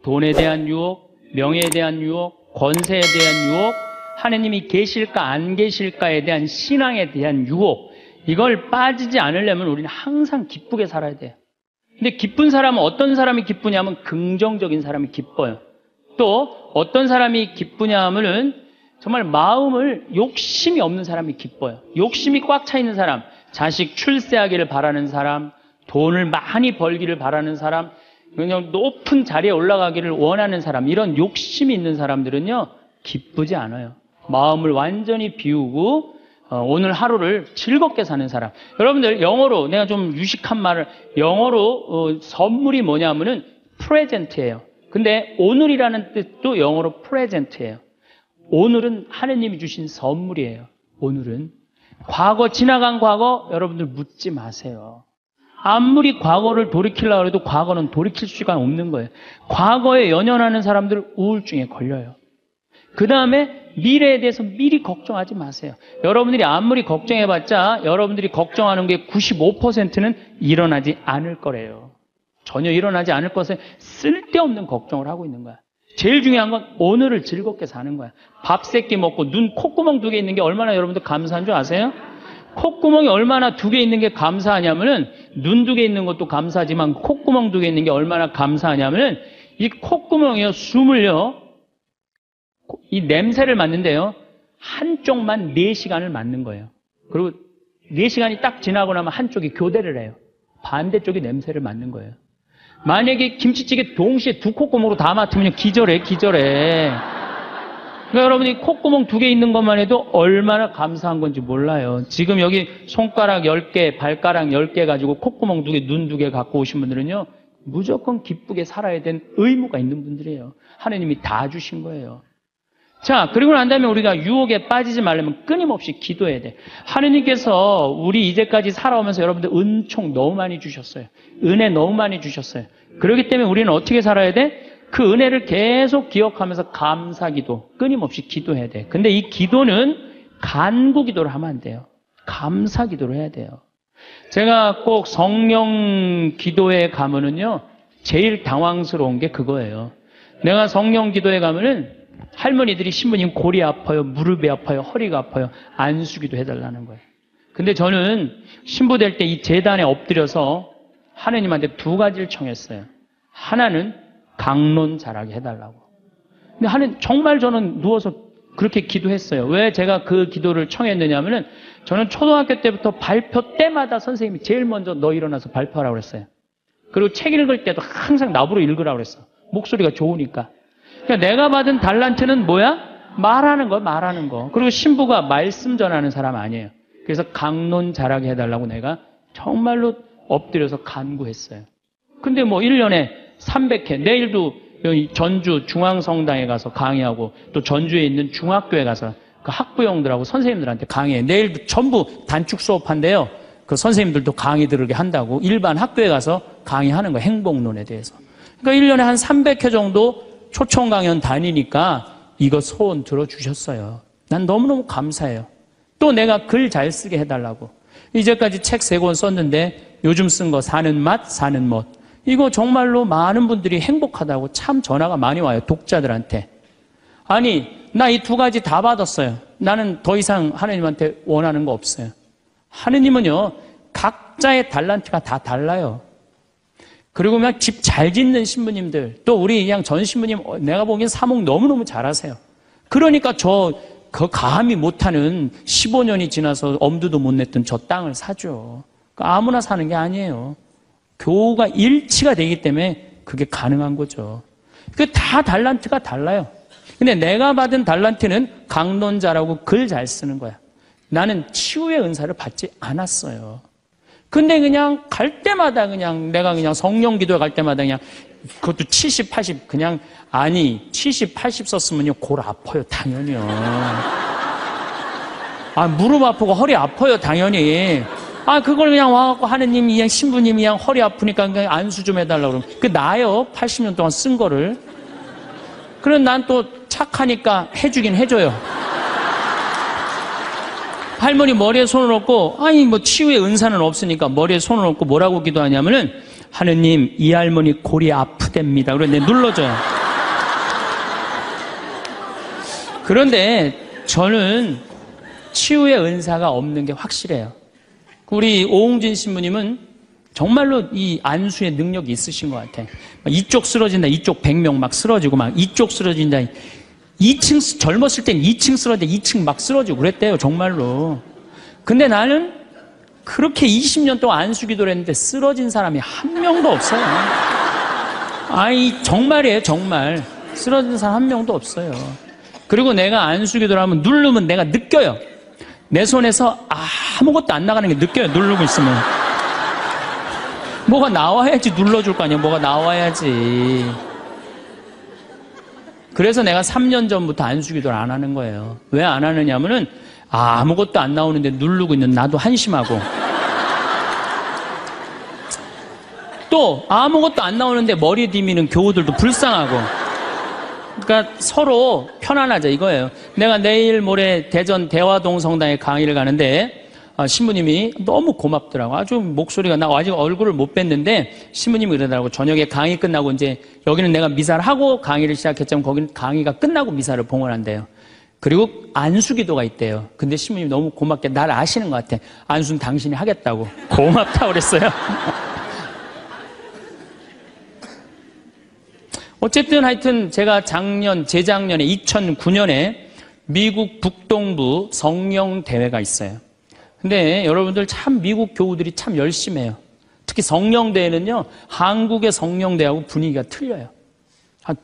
돈에 대한 유혹, 명예에 대한 유혹, 권세에 대한 유혹, 하느님이 계실까 안 계실까에 대한 신앙에 대한 유혹, 이걸 빠지지 않으려면 우리는 항상 기쁘게 살아야 돼요. 근데 기쁜 사람은 어떤 사람이 기쁘냐면 긍정적인 사람이 기뻐요. 또 어떤 사람이 기쁘냐 하면은 정말 마음을 욕심이 없는 사람이 기뻐요. 욕심이 꽉 차 있는 사람, 자식 출세하기를 바라는 사람, 돈을 많이 벌기를 바라는 사람, 그냥 높은 자리에 올라가기를 원하는 사람, 이런 욕심이 있는 사람들은요 기쁘지 않아요. 마음을 완전히 비우고 오늘 하루를 즐겁게 사는 사람. 여러분들 영어로 내가 좀 유식한 말을, 영어로 선물이 뭐냐면은 프레젠트예요. 근데 오늘이라는 뜻도 영어로 프레젠트예요. 오늘은 하느님이 주신 선물이에요. 오늘은 과거, 지나간 과거 여러분들 묻지 마세요. 아무리 과거를 돌이키려고 해도 과거는 돌이킬 수가 없는 거예요. 과거에 연연하는 사람들 우울증에 걸려요. 그 다음에 미래에 대해서 미리 걱정하지 마세요. 여러분들이 아무리 걱정해봤자 여러분들이 걱정하는 게 95%는 일어나지 않을 거래요. 전혀 일어나지 않을 것에 쓸데없는 걱정을 하고 있는 거야. 제일 중요한 건 오늘을 즐겁게 사는 거야. 밥 3끼 먹고 눈, 콧구멍 2개 있는 게 얼마나 여러분들 감사한 줄 아세요? 콧구멍이 얼마나 2개 있는 게 감사하냐면은 눈 2개 있는 것도 감사하지만 콧구멍 2개 있는 게 얼마나 감사하냐면은 이 콧구멍이요, 숨을요, 이 냄새를 맡는데요, 한쪽만 4시간을 맡는 거예요. 그리고 4시간이 딱 지나고 나면 한쪽이 교대를 해요. 반대쪽이 냄새를 맡는 거예요. 만약에 김치찌개 동시에 2 콧구멍으로 다 맡으면 기절해. 그러니까 여러분이 콧구멍 2개 있는 것만 해도 얼마나 감사한 건지 몰라요. 지금 여기 손가락 10개, 발가락 10개 가지고 콧구멍 2개, 눈 2개 갖고 오신 분들은요, 무조건 기쁘게 살아야 된 의무가 있는 분들이에요. 하나님이 다 주신 거예요. 자, 그리고 난 다음에 우리가 유혹에 빠지지 말려면 끊임없이 기도해야 돼. 하느님께서 우리 이제까지 살아오면서 여러분들 은총 너무 많이 주셨어요. 은혜 너무 많이 주셨어요. 그렇기 때문에 우리는 어떻게 살아야 돼? 그 은혜를 계속 기억하면서 감사기도, 끊임없이 기도해야 돼. 근데 이 기도는 간구기도를 하면 안 돼요. 감사기도를 해야 돼요. 제가 꼭 성령 기도에 가면은요, 제일 당황스러운 게 그거예요. 내가 성령 기도에 가면은 할머니들이, 신부님 골이 아파요, 무릎이 아파요, 허리가 아파요, 안수기도 해달라는 거예요. 근데 저는 신부 될 때 이 제단에 엎드려서 하느님한테 2가지를 청했어요. 하나는 강론 잘하게 해달라고. 근데 정말 저는 누워서 그렇게 기도했어요. 왜 제가 그 기도를 청했느냐면은 저는 초등학교 때부터 발표 때마다 선생님이 제일 먼저 너 일어나서 발표하라고 그랬어요. 그리고 책 읽을 때도 항상 나보러 읽으라고 그랬어. 목소리가 좋으니까. 그러니까 내가 받은 달란트는 뭐야? 말하는 거. 그리고 신부가 말씀 전하는 사람 아니에요. 그래서 강론 잘하게 해달라고 내가 정말로 엎드려서 간구했어요. 근데 뭐 1년에 300회, 내일도 여기 전주 중앙성당에 가서 강의하고 또 전주에 있는 중학교에 가서 그 학부형들하고 선생님들한테 강의해. 내일도 전부 단축 수업한대요. 그 선생님들도 강의 들으게 한다고 일반 학교에 가서 강의하는 거, 행복론에 대해서. 그러니까 1년에 한 300회 정도 초청 강연 다니니까 이거 소원 들어주셨어요. 난 너무너무 감사해요. 또 내가 글 잘 쓰게 해달라고. 이제까지 책 3권 썼는데 요즘 쓴 거 사는 맛, 사는 멋. 이거 정말로 많은 분들이 행복하다고 참 전화가 많이 와요. 독자들한테. 아니, 나 이 2가지 다 받았어요. 나는 더 이상 하나님한테 원하는 거 없어요. 하느님은요, 각자의 달란트가 다 달라요. 그리고 그냥 집 잘 짓는 신부님들, 또 우리 그냥 전 신부님, 내가 보기엔 사목 너무너무 잘하세요. 그러니까 그 감히 못하는 15년이 지나서 엄두도 못 냈던 저 땅을 사죠. 아무나 사는 게 아니에요. 교우가 일치가 되기 때문에 그게 가능한 거죠. 그 다 달란트가 달라요. 근데 내가 받은 달란트는 강론자라고 글 잘 쓰는 거야. 나는 치유의 은사를 받지 않았어요. 근데 그냥 갈 때마다 내가 성령 기도에 갈 때마다 그것도 70, 80 아니 70, 80 썼으면요 골 아파요 당연히요. 무릎 아프고 허리 아파요 당연히. 그걸 그냥 와갖고 하느님 신부님이 허리 아프니까 그냥 안수 좀 해달라고 그러면 그 나요 80년 동안 쓴 거를. 그럼 난 또 착하니까 해주긴 해줘요. 할머니 머리에 손을 얹고, 치유의 은사는 없으니까 머리에 손을 얹고 뭐라고 기도하냐면은, 하느님, 이 할머니 골이 아프답니다. 그래서 눌러줘요. 그런데 저는 치유의 은사가 없는 게 확실해요. 우리 오웅진 신부님은 정말로 이 안수의 능력이 있으신 것 같아. 이쪽 쓰러진다, 이쪽 100명 막 쓰러지고, 막 이쪽 쓰러진다. 2층, 젊었을 땐 2층 쓰러진다, 2층 막 쓰러지고 그랬대요, 정말로. 근데 나는 그렇게 20년 동안 안수 기도를 했는데 쓰러진 사람이 한 명도 없어요. 아이, 정말이에요, 정말. 쓰러진 사람 한 명도 없어요. 그리고 내가 안수 기도를 하면 누르면 내가 느껴요. 내 손에서 아무것도 안 나가는 게 느껴요, 누르고 있으면. 뭐가 나와야지 눌러줄 거 아니야, 뭐가 나와야지. 그래서 내가 3년 전부터 안수 기도를 안 하는 거예요. 왜 안 하느냐면은 아무것도 안 나오는데 누르고 있는 나도 한심하고, 또 아무것도 안 나오는데 머리 디미는 교우들도 불쌍하고. 그러니까 서로 편안하자 이거예요. 내가 내일 모레 대전 대화동 성당에 강의를 가는데 신부님이 너무 고맙더라고. 아주 목소리가, 나 아직 얼굴을 못 뵀는데 신부님이 그러더라고. 저녁에 강의 끝나고 이제 여기는 내가 미사를 하고 강의를 시작했지만 거기는 강의가 끝나고 미사를 봉헌한대요. 그리고 안수기도가 있대요. 근데 신부님이 너무 고맙게 날 아시는 것 같아. 안수는 당신이 하겠다고. 고맙다고 그랬어요. 어쨌든 하여튼 제가 재작년에 2009년에 미국 북동부 성령대회가 있어요. 근데 여러분들 참 미국 교우들이 참 열심히 해요. 특히 성령대회는요, 한국의 성령대회하고 분위기가 틀려요.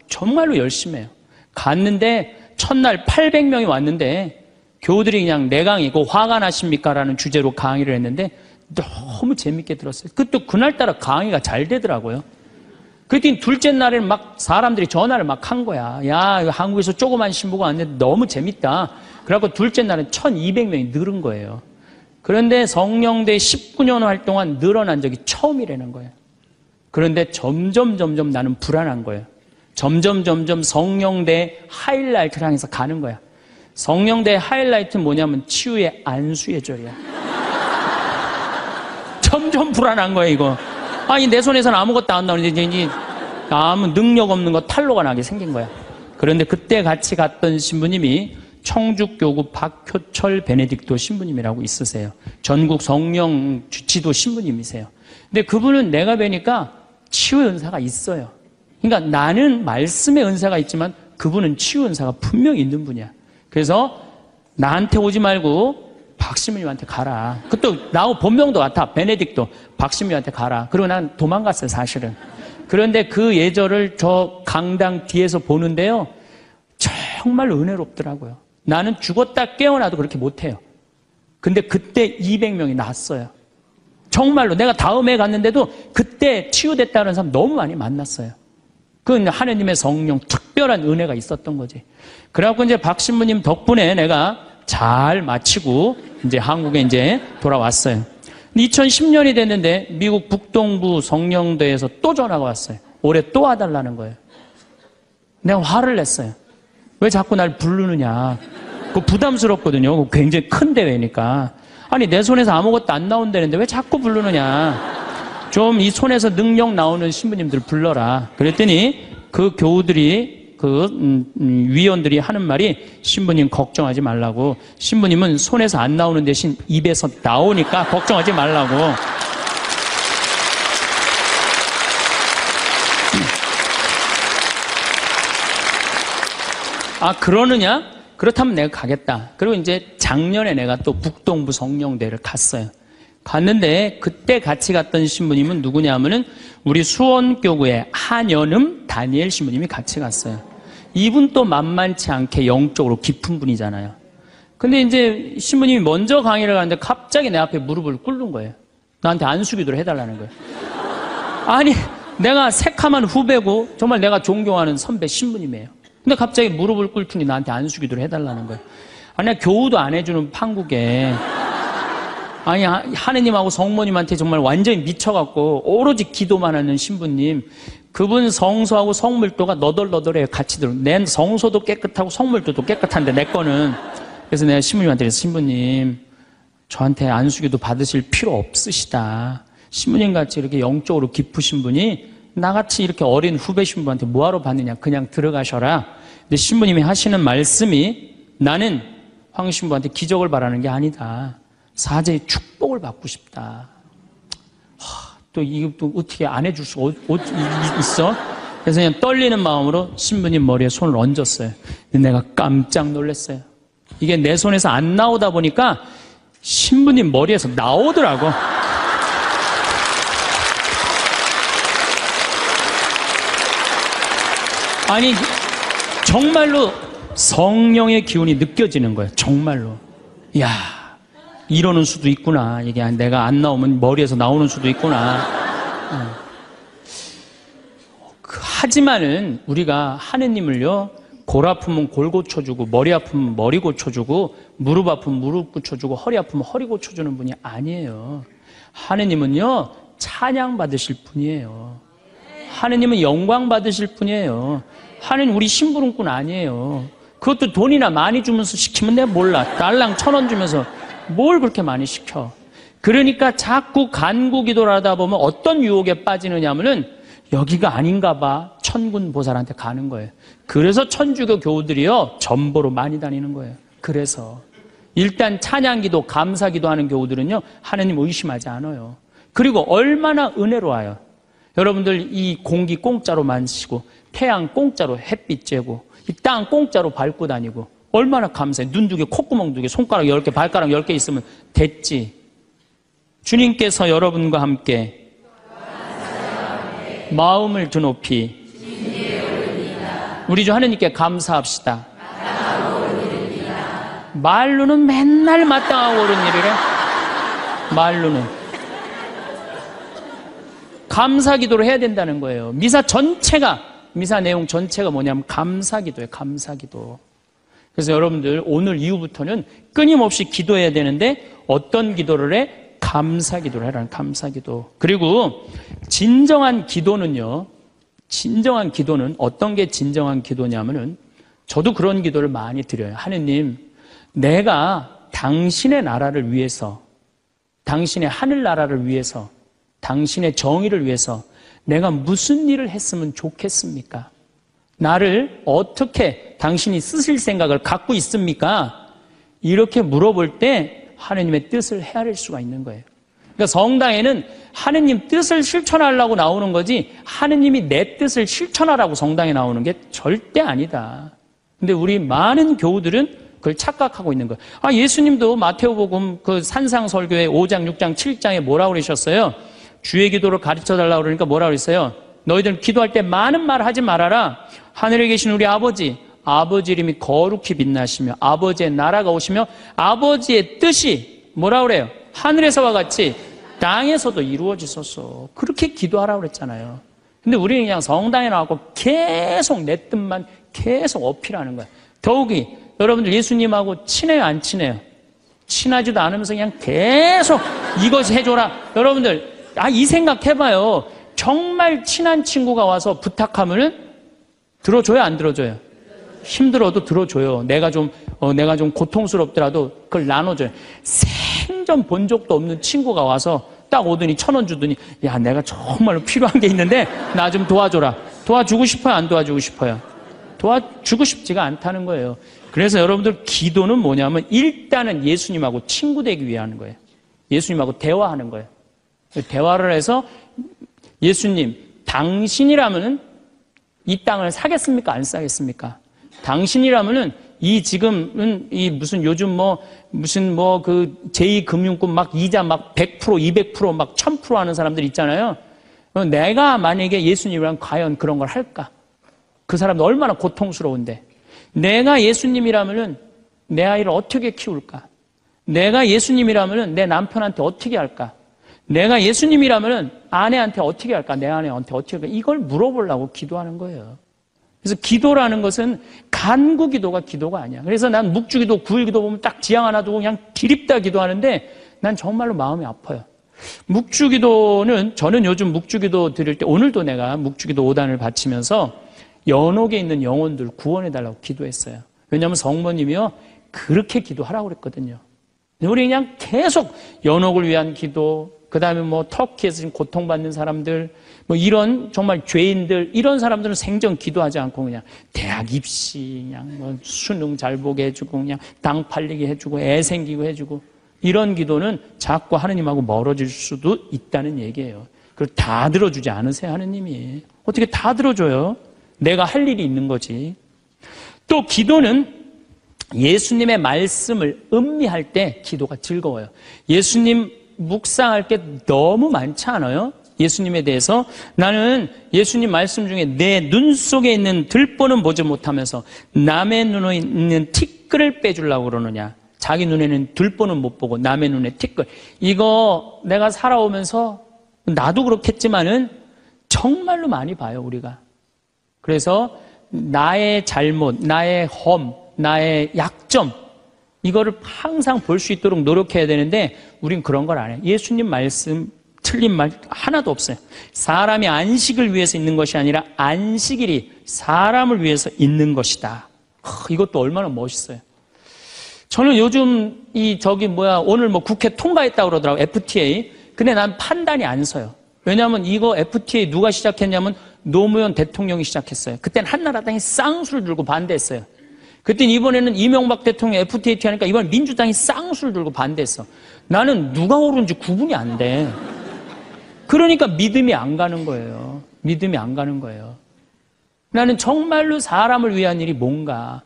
정말로 열심히 해요. 갔는데 첫날 800명이 왔는데 교우들이 그냥 내 강의, 그 화가 나십니까? 라는 주제로 강의를 했는데 너무 재밌게 들었어요. 또 그날따라 강의가 잘 되더라고요. 그랬더니 둘째 날에는 막 사람들이 전화를 막 한 거야. 야, 한국에서 조그만 신부가 왔는데 너무 재밌다. 그래갖고 둘째 날은 1200명이 늘은 거예요. 그런데 성령대 19년 활동한 늘어난 적이 처음이라는 거예요. 그런데 점점 나는 불안한 거예요. 점점 성령대 하이라이트를 향해서 가는 거야. 성령대 하이라이트는 뭐냐면 치유의 안수의 절이야. 점점 불안한 거예요, 이거. 아니, 내 손에서는 아무것도 안 나오는데 이제 아무 능력 없는 거 탄로가 나게 생긴 거야. 그런데 그때 같이 갔던 신부님이 청주교구 박효철 베네딕토 신부님이라고 있으세요. 전국 성령 지도 신부님이세요. 근데 그분은 내가 뵈니까 치유 은사가 있어요. 그러니까 나는 말씀의 은사가 있지만 그분은 치유 은사가 분명히 있는 분이야. 그래서 나한테 오지 말고 박신부님한테 가라. 그것도 나하고 본명도 같아. 베네딕토. 박신부님한테 가라. 그리고 난 도망갔어요, 사실은. 그런데 그 예절을 저 강당 뒤에서 보는데요, 정말 은혜롭더라고요. 나는 죽었다 깨어나도 그렇게 못해요. 근데 그때 200명이 났어요. 정말로 내가 다음에 갔는데도 그때 치유됐다는 사람 너무 많이 만났어요. 그건 하느님의 성령 특별한 은혜가 있었던 거지. 그래갖고 이제 박 신부님 덕분에 내가 잘 마치고 이제 한국에 이제 돌아왔어요. 2010년이 됐는데 미국 북동부 성령대에서 또 전화가 왔어요. 올해 또 와달라는 거예요. 내가 화를 냈어요. 왜 자꾸 날 부르느냐. 그거 부담스럽거든요. 굉장히 큰 대회니까. 아니, 내 손에서 아무것도 안 나온다는데 왜 자꾸 부르느냐. 좀 이 손에서 능력 나오는 신부님들 불러라. 그랬더니 그 교우들이 위원들이 하는 말이 신부님 걱정하지 말라고. 신부님은 손에서 안 나오는 대신 입에서 나오니까 걱정하지 말라고. 아, 그러느냐? 그렇다면 내가 가겠다. 그리고 이제 작년에 내가 또 북동부 성령대를 갔어요. 갔는데 그때 같이 갔던 신부님은 누구냐 하면은 우리 수원교구의 한연음 다니엘 신부님이 같이 갔어요. 이분 또 만만치 않게 영적으로 깊은 분이잖아요. 근데 이제 신부님이 먼저 강의를 가는데 갑자기 내 앞에 무릎을 꿇는 거예요. 나한테 안수기도를 해달라는 거예요. 아니, 내가 새카만 후배고 정말 내가 존경하는 선배 신부님이에요. 근데 갑자기 무릎을 꿇더니 나한테 안수기도를 해달라는 거예요. 아니, 교우도 안 해주는 판국에. 아니, 하느님하고 성모님한테 정말 완전히 미쳐갖고 오로지 기도만 하는 신부님. 그분 성소하고 성물도가 너덜너덜해요. 같이 들어. 내 성소도 깨끗하고 성물도도 깨끗한데 내 거는. 그래서 내가 신부님한테 그래서 신부님, 저한테 안수기도 받으실 필요 없으시다. 신부님같이 이렇게 영적으로 깊으신 분이 나같이 이렇게 어린 후배 신부한테 뭐하러 받느냐. 그냥 들어가셔라. 근데 신부님이 하시는 말씀이 나는 황 신부한테 기적을 바라는 게 아니다. 사제의 축복을 받고 싶다. 또 이것도 어떻게 안 해줄 수가 있어? 그래서 그냥 떨리는 마음으로 신부님 머리에 손을 얹었어요. 내가 깜짝 놀랐어요. 이게 내 손에서 안 나오다 보니까 신부님 머리에서 나오더라고. 아니, 정말로 성령의 기운이 느껴지는 거예요. 정말로. 이야, 이러는 수도 있구나. 이게 내가 안 나오면 머리에서 나오는 수도 있구나. 하지만은 우리가 하느님을요, 골 아프면 골 고쳐주고, 머리 아프면 머리 고쳐주고, 무릎 아프면 무릎 고쳐주고, 허리 아프면 허리 고쳐주는 분이 아니에요. 하느님은요, 찬양 받으실 분이에요. 하느님은 영광 받으실 분이에요. 하느님 우리 심부름꾼 아니에요. 그것도 돈이나 많이 주면서 시키면 내가 몰라. 달랑 1,000원 주면서 뭘 그렇게 많이 시켜. 그러니까 자꾸 간구 기도를 하다 보면 어떤 유혹에 빠지느냐 하면은 여기가 아닌가 봐. 천군 보살한테 가는 거예요. 그래서 천주교 교우들이요, 전보로 많이 다니는 거예요. 그래서 일단 찬양기도, 감사기도 하는 교우들은요, 하느님 의심하지 않아요. 그리고 얼마나 은혜로워요. 여러분들 이 공기 공짜로 마시고, 태양 공짜로 햇빛 쬐고, 이 땅 공짜로 밟고 다니고, 얼마나 감사해. 눈 2개, 콧구멍 2개, 손가락 10개, 발가락 10개 있으면 됐지. 주님께서 여러분과 함께 마음을 드높이 우리 주 하느님께 감사합시다. 말로는 맨날 마땅하고 옳은 일이래. 말로는 감사 기도를 해야 된다는 거예요. 미사 내용 전체가 뭐냐면 감사 기도예요. 감사 기도. 그래서 여러분들 오늘 이후부터는 끊임없이 기도해야 되는데 어떤 기도를 해? 감사 기도를 해라는 감사 기도. 그리고 진정한 기도는요, 진정한 기도는 어떤 게 진정한 기도냐면은 저도 그런 기도를 많이 드려요. 하느님, 내가 당신의 나라를 위해서, 당신의 하늘나라를 위해서, 당신의 정의를 위해서 내가 무슨 일을 했으면 좋겠습니까? 나를 어떻게 당신이 쓰실 생각을 갖고 있습니까? 이렇게 물어볼 때 하느님의 뜻을 헤아릴 수가 있는 거예요. 그러니까 성당에는 하느님 뜻을 실천하려고 나오는 거지 하느님이 내 뜻을 실천하라고 성당에 나오는 게 절대 아니다. 근데 우리 많은 교우들은 그걸 착각하고 있는 거예요. 예수님도 마태오복음 그 산상설교의 5장, 6장, 7장에 뭐라고 그러셨어요? 주의 기도를 가르쳐달라고 그러니까 뭐라고 그랬어요? 너희들은 기도할 때 많은 말 하지 말아라. 하늘에 계신 우리 아버지 이름이 거룩히 빛나시며 아버지의 나라가 오시며 아버지의 뜻이 뭐라 그래요? 하늘에서와 같이 땅에서도 이루어지소서. 그렇게 기도하라고 그랬잖아요. 근데 우리는 그냥 성당에 나와서 계속 내 뜻만 계속 어필하는 거예요. 더욱이 여러분들 예수님하고 친해요, 안 친해요? 친하지도 않으면서 그냥 계속 이것이 해줘라. 여러분들 이 생각 해봐요. 정말 친한 친구가 와서 부탁하면은 들어줘요, 안 들어줘요? 힘들어도 들어줘요. 내가 좀 고통스럽더라도 그걸 나눠줘요. 생전 본 적도 없는 친구가 와서 딱 오더니 1,000원 주더니 야, 내가 정말로 필요한 게 있는데 나 좀 도와줘라. 도와주고 싶어요, 안 도와주고 싶어요? 도와주고 싶지가 않다는 거예요. 그래서 여러분들 기도는 뭐냐면 일단은 예수님하고 친구 되기 위해 하는 거예요. 예수님하고 대화하는 거예요. 대화를 해서 예수님, 당신이라면은 이 땅을 사겠습니까? 안 사겠습니까? 당신이라면은 지금은 무슨 요즘 그 제2금융권 막 이자 막 100%, 200%, 막 1000% 하는 사람들 있잖아요. 내가 만약에 예수님이랑 과연 그런 걸 할까? 그 사람도 얼마나 고통스러운데. 내가 예수님이라면은 내 아이를 어떻게 키울까? 내가 예수님이라면은 내 남편한테 어떻게 할까? 내가 예수님이라면은 아내한테 어떻게 할까? 내 아내한테 어떻게 할까? 이걸 물어보려고 기도하는 거예요. 그래서 기도라는 것은 간구 기도가 기도가 아니야. 그래서 난 묵주기도, 구일기도 보면 딱 지향 하나 두고 그냥 기립다 기도하는데 난 정말로 마음이 아파요. 묵주기도는 저는 요즘 묵주기도 드릴 때 오늘도 내가 묵주기도 5단을 바치면서 연옥에 있는 영혼들 구원해달라고 기도했어요. 왜냐하면 성모님이요 그렇게 기도하라고 그랬거든요. 우리 그냥 계속 연옥을 위한 기도, 그 다음에 뭐 터키에서 지금 고통받는 사람들, 뭐 이런 정말 죄인들, 이런 사람들은 생전 기도하지 않고 그냥 대학 입시, 그냥 뭐 수능 잘 보게 해주고, 그냥 땅 팔리게 해주고, 애 생기고 해주고, 이런 기도는 자꾸 하느님하고 멀어질 수도 있다는 얘기예요. 그걸 다 들어주지 않으세요, 하느님이. 어떻게 다 들어줘요? 내가 할 일이 있는 거지. 또 기도는 예수님의 말씀을 음미할 때 기도가 즐거워요. 예수님 묵상할 게 너무 많지 않아요? 예수님에 대해서 나는 예수님 말씀 중에 내 눈 속에 있는 들보는 보지 못하면서 남의 눈에 있는 티끌을 빼주려고 그러느냐. 자기 눈에는 들보는 못 보고 남의 눈에 티끌. 이거 내가 살아오면서 나도 그렇겠지만은 정말로 많이 봐요, 우리가. 그래서 나의 잘못, 나의 험, 나의 약점, 이거를 항상 볼 수 있도록 노력해야 되는데 우린 그런 걸 안 해요. 예수님 말씀 틀린 말 하나도 없어요. 사람이 안식을 위해서 있는 것이 아니라 안식일이 사람을 위해서 있는 것이다. 이것도 얼마나 멋있어요. 저는 요즘 오늘 뭐 국회 통과했다고 그러더라고요. FTA. 근데 난 판단이 안 서요. 왜냐하면 이거 FTA 누가 시작했냐면 노무현 대통령이 시작했어요. 그때는 한나라당이 쌍수를 들고 반대했어요. 그때는 이번에는 이명박 대통령 FTA 하니까 이번 민주당이 쌍수를 들고 반대했어. 나는 누가 옳은지 구분이 안 돼. 그러니까 믿음이 안 가는 거예요. 믿음이 안 가는 거예요. 나는 정말로 사람을 위한 일이 뭔가,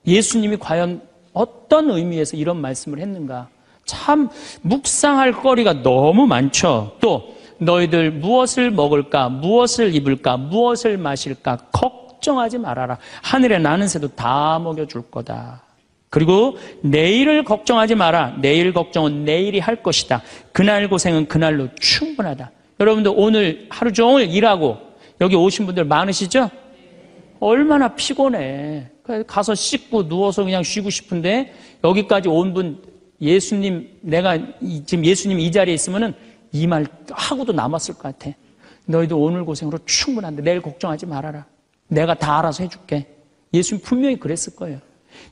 예수님이 과연 어떤 의미에서 이런 말씀을 했는가, 참 묵상할 거리가 너무 많죠. 또 너희들 무엇을 먹을까, 무엇을 입을까, 무엇을 마실까 걱정하지 말아라. 하늘에 나는 새도 다 먹여줄 거다. 그리고 내일을 걱정하지 마라. 내일 걱정은 내일이 할 것이다. 그날 고생은 그날로 충분하다. 여러분들 오늘 하루 종일 일하고 여기 오신 분들 많으시죠? 얼마나 피곤해. 가서 씻고 누워서 그냥 쉬고 싶은데 여기까지 온 분, 예수님, 내가 지금 예수님 이 자리에 있으면은 이 말 하고도 남았을 것 같아. 너희도 오늘 고생으로 충분한데 내일 걱정하지 말아라. 내가 다 알아서 해줄게. 예수님 분명히 그랬을 거예요.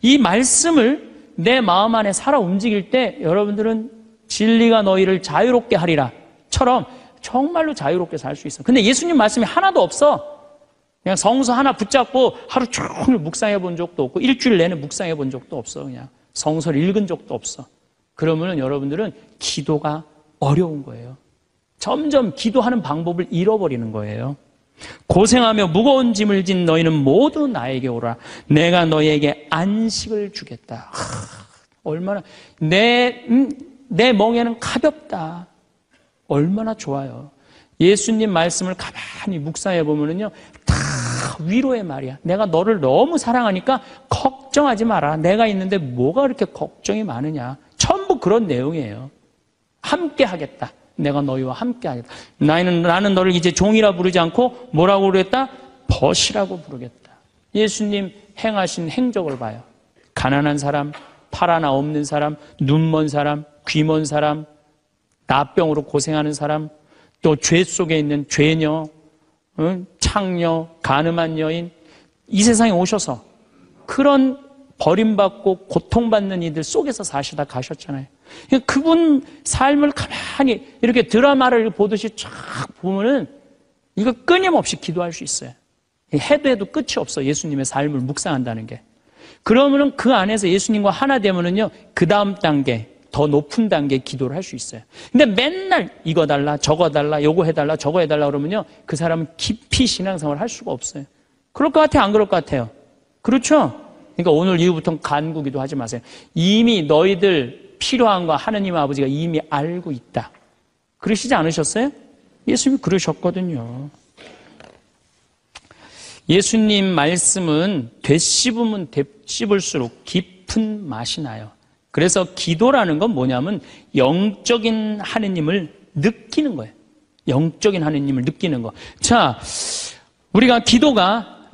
이 말씀을 내 마음 안에 살아 움직일 때 여러분들은 진리가 너희를 자유롭게 하리라 처럼 정말로 자유롭게 살 수 있어. 근데 예수님 말씀이 하나도 없어. 그냥 성서 하나 붙잡고 하루 종일 묵상해 본 적도 없고 일주일 내내 묵상해 본 적도 없어. 그냥 성서를 읽은 적도 없어. 그러면은 여러분들은 기도가 어려운 거예요. 점점 기도하는 방법을 잃어버리는 거예요. 고생하며 무거운 짐을 진 너희는 모두 나에게 오라. 내가 너희에게 안식을 주겠다. 얼마나 내 멍에는 가볍다. 얼마나 좋아요. 예수님 말씀을 가만히 묵상해 보면은요, 다 위로의 말이야. 내가 너를 너무 사랑하니까 걱정하지 마라. 내가 있는데 뭐가 그렇게 걱정이 많으냐. 전부 그런 내용이에요. 함께 하겠다. 내가 너희와 함께 하겠다. 나는 너를 이제 종이라 부르지 않고 뭐라고 부르겠다? 벗이라고 부르겠다. 예수님 행하신 행적을 봐요. 가난한 사람, 팔 하나 없는 사람, 눈 먼 사람, 귀 먼 사람, 나병으로 고생하는 사람, 또 죄 속에 있는 죄녀, 창녀, 가늠한 여인, 이 세상에 오셔서 그런 버림받고 고통받는 이들 속에서 사시다 가셨잖아요. 그분 삶을 가만히 이렇게 드라마를 보듯이 쫙 보면은 이거 끊임없이 기도할 수 있어요. 해도 끝이 없어. 예수님의 삶을 묵상한다는 게. 그러면은 그 안에서 예수님과 하나 되면은요, 그 다음 단계, 더 높은 단계 기도를 할 수 있어요. 근데 맨날 이거 달라, 저거 달라, 요거 해달라, 저거 해달라 그러면요, 그 사람은 깊이 신앙생활을 할 수가 없어요. 그럴 것 같아요? 안 그럴 것 같아요? 그렇죠? 그러니까 오늘 이후부터는 간구기도 하지 마세요. 이미 너희들 필요한 거 하느님 아버지가 이미 알고 있다. 그러시지 않으셨어요? 예수님이 그러셨거든요. 예수님 말씀은 되씹으면 되씹을수록 깊은 맛이 나요. 그래서 기도라는 건 뭐냐면 영적인 하느님을 느끼는 거예요. 영적인 하느님을 느끼는 거. 자, 우리가 기도가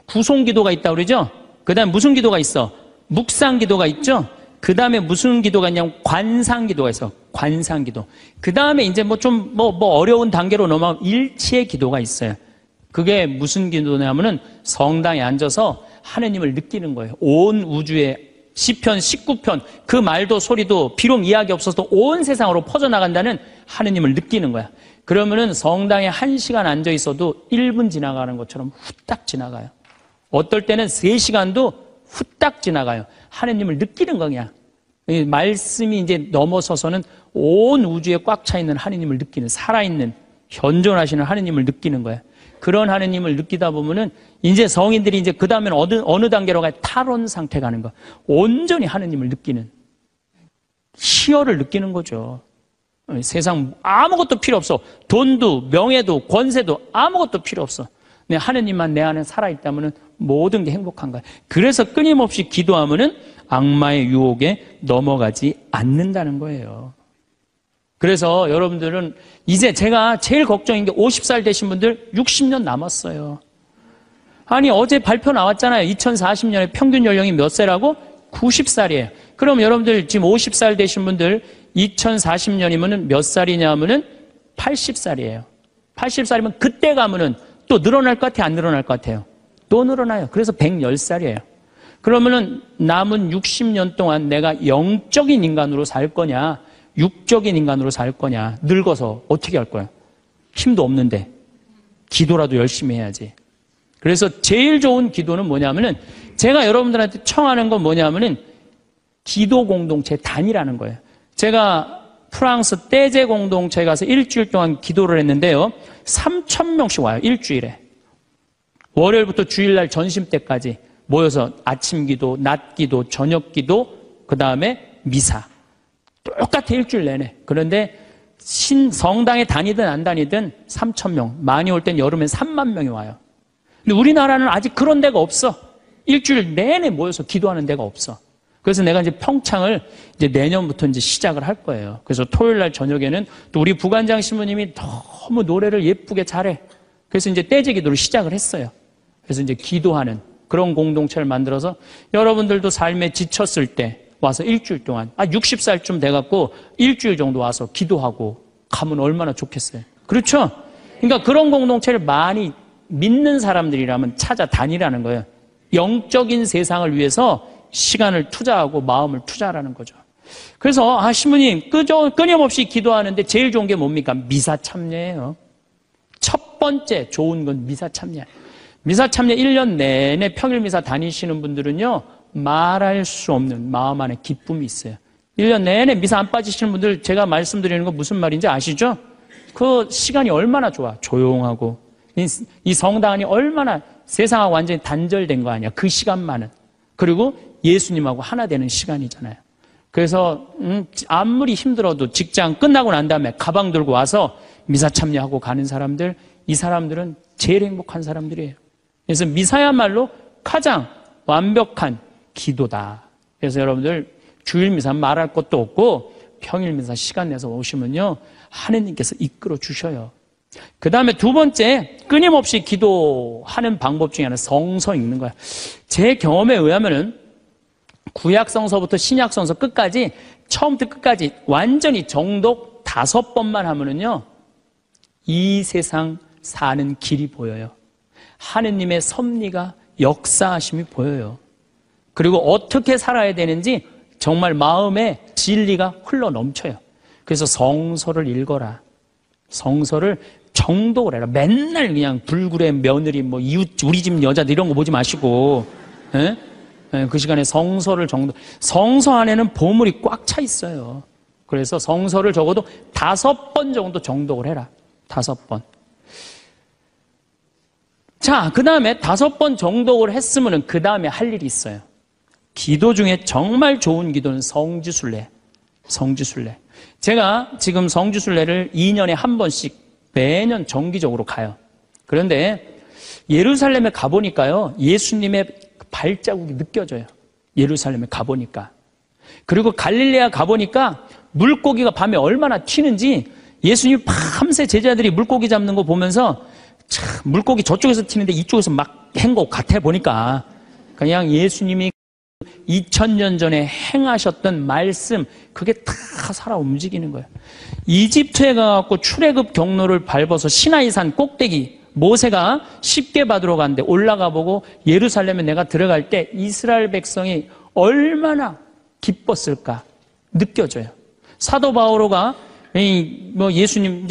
구송 기도가 있다고 그러죠? 그 다음에 무슨 기도가 있어? 묵상 기도가 있죠? 그 다음에 무슨 기도가 있냐면 관상 기도가 있어. 관상 기도. 그 다음에 이제 어려운 단계로 넘어가면 일치의 기도가 있어요. 그게 무슨 기도냐면은 성당에 앉아서 하느님을 느끼는 거예요. 온 우주의 시편 19편 그 말도 소리도 비록 이야기 없어도 온 세상으로 퍼져나간다는 하느님을 느끼는 거야. 그러면은 성당에 1시간 앉아 있어도 1분 지나가는 것처럼 후딱 지나가요. 어떨 때는 3시간도 후딱 지나가요. 하느님을 느끼는 거냐. 이 말씀이 이제 넘어서서는 온 우주에 꽉 차 있는 하느님을 느끼는, 살아있는, 현존하시는 하느님을 느끼는 거야. 그런 하느님을 느끼다 보면은 이제 성인들이 이제 그 다음엔 어느 단계로 가요? 탈원 상태 가는 거. 온전히 하느님을 느끼는, 희열을 느끼는 거죠. 세상 아무것도 필요 없어. 돈도, 명예도, 권세도 아무것도 필요 없어. 근데 하느님만 내 안에 살아있다면은 모든 게 행복한 거야. 그래서 끊임없이 기도하면은 악마의 유혹에 넘어가지 않는다는 거예요. 그래서 여러분들은 이제 제가 제일 걱정인 게 50살 되신 분들 60년 남았어요. 아니 어제 발표 나왔잖아요. 2040년에 평균 연령이 몇 세라고? 90살이에요. 그럼 여러분들 지금 50살 되신 분들 2040년이면 몇 살이냐 하면은 80살이에요. 80살이면 그때 가면은 또 늘어날 것 같아요? 안 늘어날 것 같아요? 또 늘어나요. 그래서 110살이에요. 그러면은 남은 60년 동안 내가 영적인 인간으로 살 거냐, 육적인 인간으로 살 거냐, 늙어서 어떻게 할 거야? 힘도 없는데 기도라도 열심히 해야지. 그래서 제일 좋은 기도는 뭐냐면은 제가 여러분들한테 청하는 건 뭐냐면은 기도 공동체 단위라는 거예요. 제가 프랑스 떼제 공동체에 가서 일주일 동안 기도를 했는데요. 3,000명씩 와요. 일주일에. 월요일부터 주일날 전심 때까지 모여서 아침 기도, 낮 기도, 저녁 기도, 그 다음에 미사. 똑같아 일주일 내내. 그런데 성당에 다니든 안 다니든 3,000명. 많이 올 땐 여름엔 3만 명이 와요. 근데 우리나라는 아직 그런 데가 없어. 일주일 내내 모여서 기도하는 데가 없어. 그래서 내가 이제 평창을 이제 내년부터 이제 시작을 할 거예요. 그래서 토요일 날 저녁에는 또 우리 부관장 신부님이 너무 노래를 예쁘게 잘해. 그래서 이제 떼제 기도를 시작을 했어요. 그래서 이제 기도하는 그런 공동체를 만들어서 여러분들도 삶에 지쳤을 때 와서 일주일 동안, 60살쯤 돼갖고 일주일 정도 와서 기도하고 가면 얼마나 좋겠어요. 그렇죠? 그러니까 그런 공동체를 많이 믿는 사람들이라면 찾아다니라는 거예요. 영적인 세상을 위해서 시간을 투자하고 마음을 투자하라는 거죠. 그래서 신부님 끊임없이 기도하는데 제일 좋은 게 뭡니까? 미사 참여예요. 첫 번째 좋은 건 미사 참여. 미사 참여 1년 내내 평일 미사 다니시는 분들은요, 말할 수 없는 마음 안에 기쁨이 있어요. 1년 내내 미사 안 빠지시는 분들 제가 말씀드리는 거 무슨 말인지 아시죠? 그 시간이 얼마나 좋아. 조용하고 이 성당 안이 얼마나 세상하고 완전히 단절된 거 아니야. 그 시간만은. 그리고 예수님하고 하나 되는 시간이잖아요. 그래서 아무리 힘들어도 직장 끝나고 난 다음에 가방 들고 와서 미사 참여하고 가는 사람들, 이 사람들은 제일 행복한 사람들이에요. 그래서 미사야말로 가장 완벽한 기도다. 그래서 여러분들 주일 미사 말할 것도 없고 평일 미사 시간 내서 오시면요, 하느님께서 이끌어 주셔요. 그 다음에 두 번째, 끊임없이 기도하는 방법 중에 하나는 성서 읽는 거야. 제 경험에 의하면은 구약 성서부터 신약 성서 끝까지, 처음부터 끝까지 완전히 정독 5번만 하면은요, 이 세상 사는 길이 보여요. 하느님의 섭리가, 역사하심이 보여요. 그리고 어떻게 살아야 되는지 정말 마음에 진리가 흘러 넘쳐요. 그래서 성서를 읽어라. 성서를 정독을 해라. 맨날 그냥 불굴의 며느리, 뭐 이웃, 우리 집 여자들 이런 거 보지 마시고, 예? 그 시간에 성서를 성서 안에는 보물이 꽉 차 있어요. 그래서 성서를 적어도 5번 정도 정독을 해라. 5번. 자, 그 다음에 5번 정독을 했으면은 그 다음에 할 일이 있어요. 기도 중에 정말 좋은 기도는 성지순례. 성지순례. 제가 지금 성지순례를 2년에 한 번씩 매년 정기적으로 가요. 그런데 예루살렘에 가보니까요, 예수님의 발자국이 느껴져요. 예루살렘에 가보니까. 그리고 갈릴레아 가보니까 물고기가 밤에 얼마나 튀는지 예수님이 밤새 제자들이 물고기 잡는 거 보면서 참, 물고기 저쪽에서 튀는데 이쪽에서 막 한 거 같아 보니까 그냥 예수님이 2000년 전에 행하셨던 말씀, 그게 다 살아 움직이는 거예요. 이집트에 가갖고 출애굽 경로를 밟아서 시나이산 꼭대기, 모세가 십계 받으러 갔는데 올라가 보고 예루살렘에 내가 들어갈 때 이스라엘 백성이 얼마나 기뻤을까 느껴져요. 사도 바오로가 예수님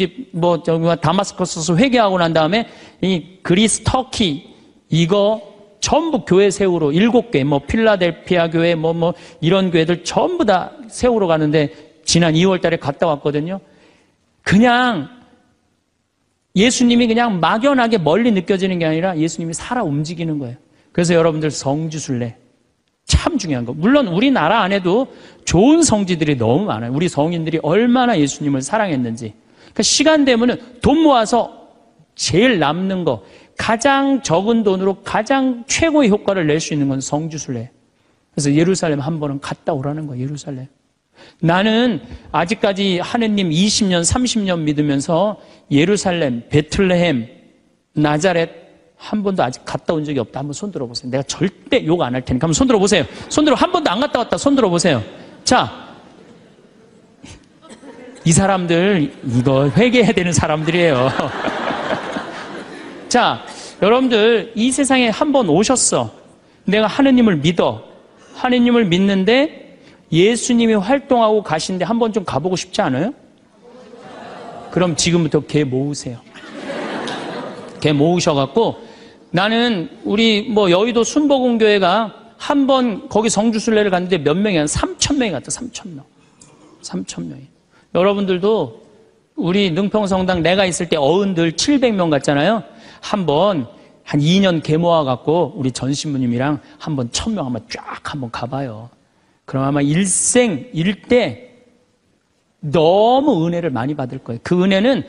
다마스커스에서 회개하고 난 다음에 이 그리스, 터키 이거 전부 교회 세우러 7개, 필라델피아 교회, 이런 교회들 전부 다 세우러 가는데 지난 2월 달에 갔다 왔거든요. 그냥 예수님이 그냥 막연하게 멀리 느껴지는 게 아니라 예수님이 살아 움직이는 거예요. 그래서 여러분들 성지순례 참 중요한 거. 물론 우리나라 안에도 좋은 성지들이 너무 많아요. 우리 성인들이 얼마나 예수님을 사랑했는지. 그러니까 시간 되면은 돈 모아서 제일 남는 거, 가장 적은 돈으로 가장 최고의 효과를 낼 수 있는 건 성지순례. 그래서 예루살렘 한 번은 갔다 오라는 거예요. 예루살렘. 나는 아직까지 하느님 20년, 30년 믿으면서 예루살렘, 베틀레헴, 나자렛 한 번도 아직 갔다 온 적이 없다. 한번 손 들어보세요. 내가 절대 욕 안 할 테니까 한번 손 들어보세요. 손 들어. 한 번도 안 갔다 왔다. 손 들어보세요. 자, 이 사람들 이거 회개해야 되는 사람들이에요. 자, 여러분들 이 세상에 한 번 오셨어. 내가 하느님을 믿어. 하느님을 믿는데 예수님이 활동하고 가신데 한 번 좀 가보고 싶지 않아요? 그럼 지금부터 개 모으세요. 개 모으셔갖고 나는 우리 여의도 순복음교회가 한 번 거기 성주순례를 갔는데 몇 명이 한 3,000명이 갔다. 3,000명. 3,000명이. 여러분들도 우리 능평성당 내가 있을 때 어른들 700명 갔잖아요. 한번 한 2년 개 모아갖고 우리 전 신부님이랑 한번 1,000명 한번 쫙 한번 가봐요. 그럼 아마 일생 일대 너무 은혜를 많이 받을 거예요. 그 은혜는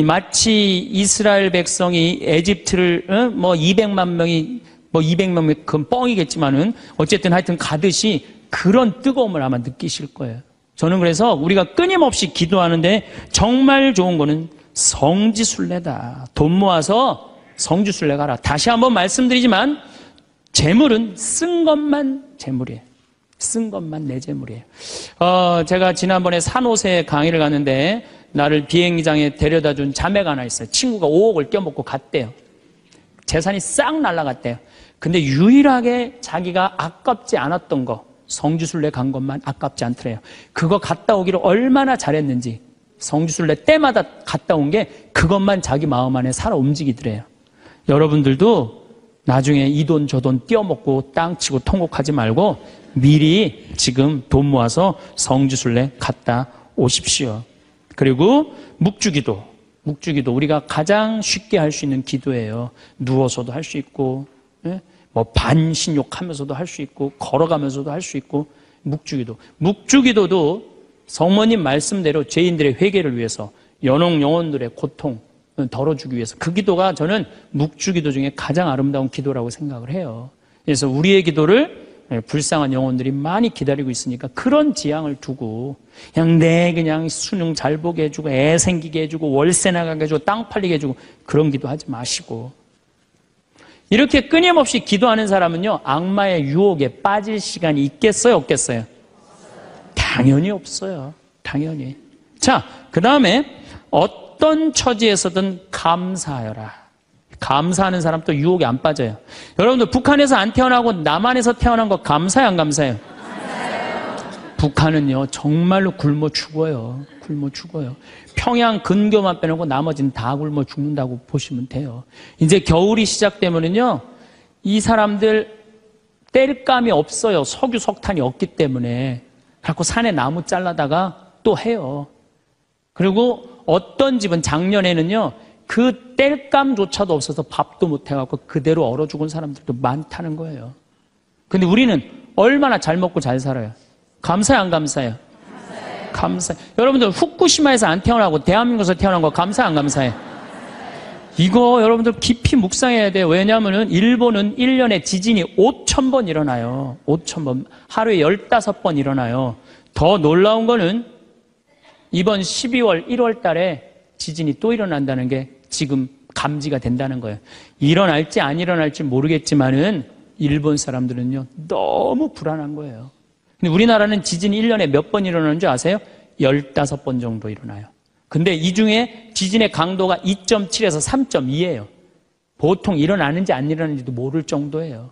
마치 이스라엘 백성이 에집트를 200만 명이 200명 그건 뻥이겠지만은 어쨌든 하여튼 가듯이 그런 뜨거움을 아마 느끼실 거예요. 저는 그래서 우리가 끊임없이 기도하는데 정말 좋은 거는 성지순례다. 돈 모아서 성지순례 가라. 다시 한번 말씀드리지만 재물은 쓴 것만 재물이에요. 쓴 것만 내 재물이에요. 제가 지난번에 산호세 강의를 갔는데 나를 비행장에 데려다준 자매가 하나 있어요. 친구가 5억을 껴먹고 갔대요. 재산이 싹 날아갔대요. 근데 유일하게 자기가 아깝지 않았던 거, 성지순례 간 것만 아깝지 않더래요. 그거 갔다 오기를 얼마나 잘했는지 성지순례 때마다 갔다 온 게 그것만 자기 마음 안에 살아 움직이더래요. 여러분들도 나중에 이 돈 저 돈 띄어먹고 땅 치고 통곡하지 말고 미리 지금 돈 모아서 성지순례 갔다 오십시오. 그리고 묵주기도 우리가 가장 쉽게 할 수 있는 기도예요. 누워서도 할 수 있고 반신욕하면서도 할 수 있고 걸어가면서도 할 수 있고 묵주기도도 성모님 말씀대로 죄인들의 회개를 위해서 연옥 영혼들의 고통 덜어주기 위해서 그 기도가 저는 묵주기도 중에 가장 아름다운 기도라고 생각을 해요. 그래서 우리의 기도를 불쌍한 영혼들이 많이 기다리고 있으니까 그런 지향을 두고 그냥 수능 잘 보게 해주고 애 생기게 해주고 월세 나가게 해주고 땅 팔리게 해주고 그런 기도하지 마시고 이렇게 끊임없이 기도하는 사람은요 악마의 유혹에 빠질 시간이 있겠어요 없겠어요? 당연히 없어요. 당연히. 자, 그 다음에 어떤 처지에서든 감사하여라. 감사하는 사람 또 유혹에 안 빠져요. 여러분들 북한에서 안 태어나고 남한에서 태어난 거 감사해요 안 감사해요? 감사해요. 북한은요 정말로 굶어 죽어요. 굶어 죽어요. 평양 근교만 빼놓고 나머지는 다 굶어 죽는다고 보시면 돼요. 이제 겨울이 시작되면은요 이 사람들 뗄감이 없어요. 석유 석탄이 없기 때문에. 그래서 산에 나무 잘라다가 또 해요. 그리고 어떤 집은 작년에는요 그 뗄감조차도 없어서 밥도 못 해갖고 그대로 얼어 죽은 사람들도 많다는 거예요. 근데 우리는 얼마나 잘 먹고 잘 살아요. 감사해요 안 감사해요? 감사해요. 여러분들 후쿠시마에서 안 태어나고 대한민국에서 태어난 거 감사해 안 감사해? 이거 여러분들 깊이 묵상해야 돼요. 왜냐하면 일본은 1년에 지진이 5,000번 일어나요. 5,000번. 하루에 15번 일어나요. 더 놀라운 거는 이번 12월 1월 달에 지진이 또 일어난다는 게 지금 감지가 된다는 거예요. 일어날지 안 일어날지 모르겠지만은 일본 사람들은요 너무 불안한 거예요. 근데 우리나라는 지진이 1년에 몇 번 일어나는 줄 아세요? 15번 정도 일어나요. 근데 이 중에 지진의 강도가 2.7에서 3.2예요. 보통 일어나는지 안 일어나는지도 모를 정도예요.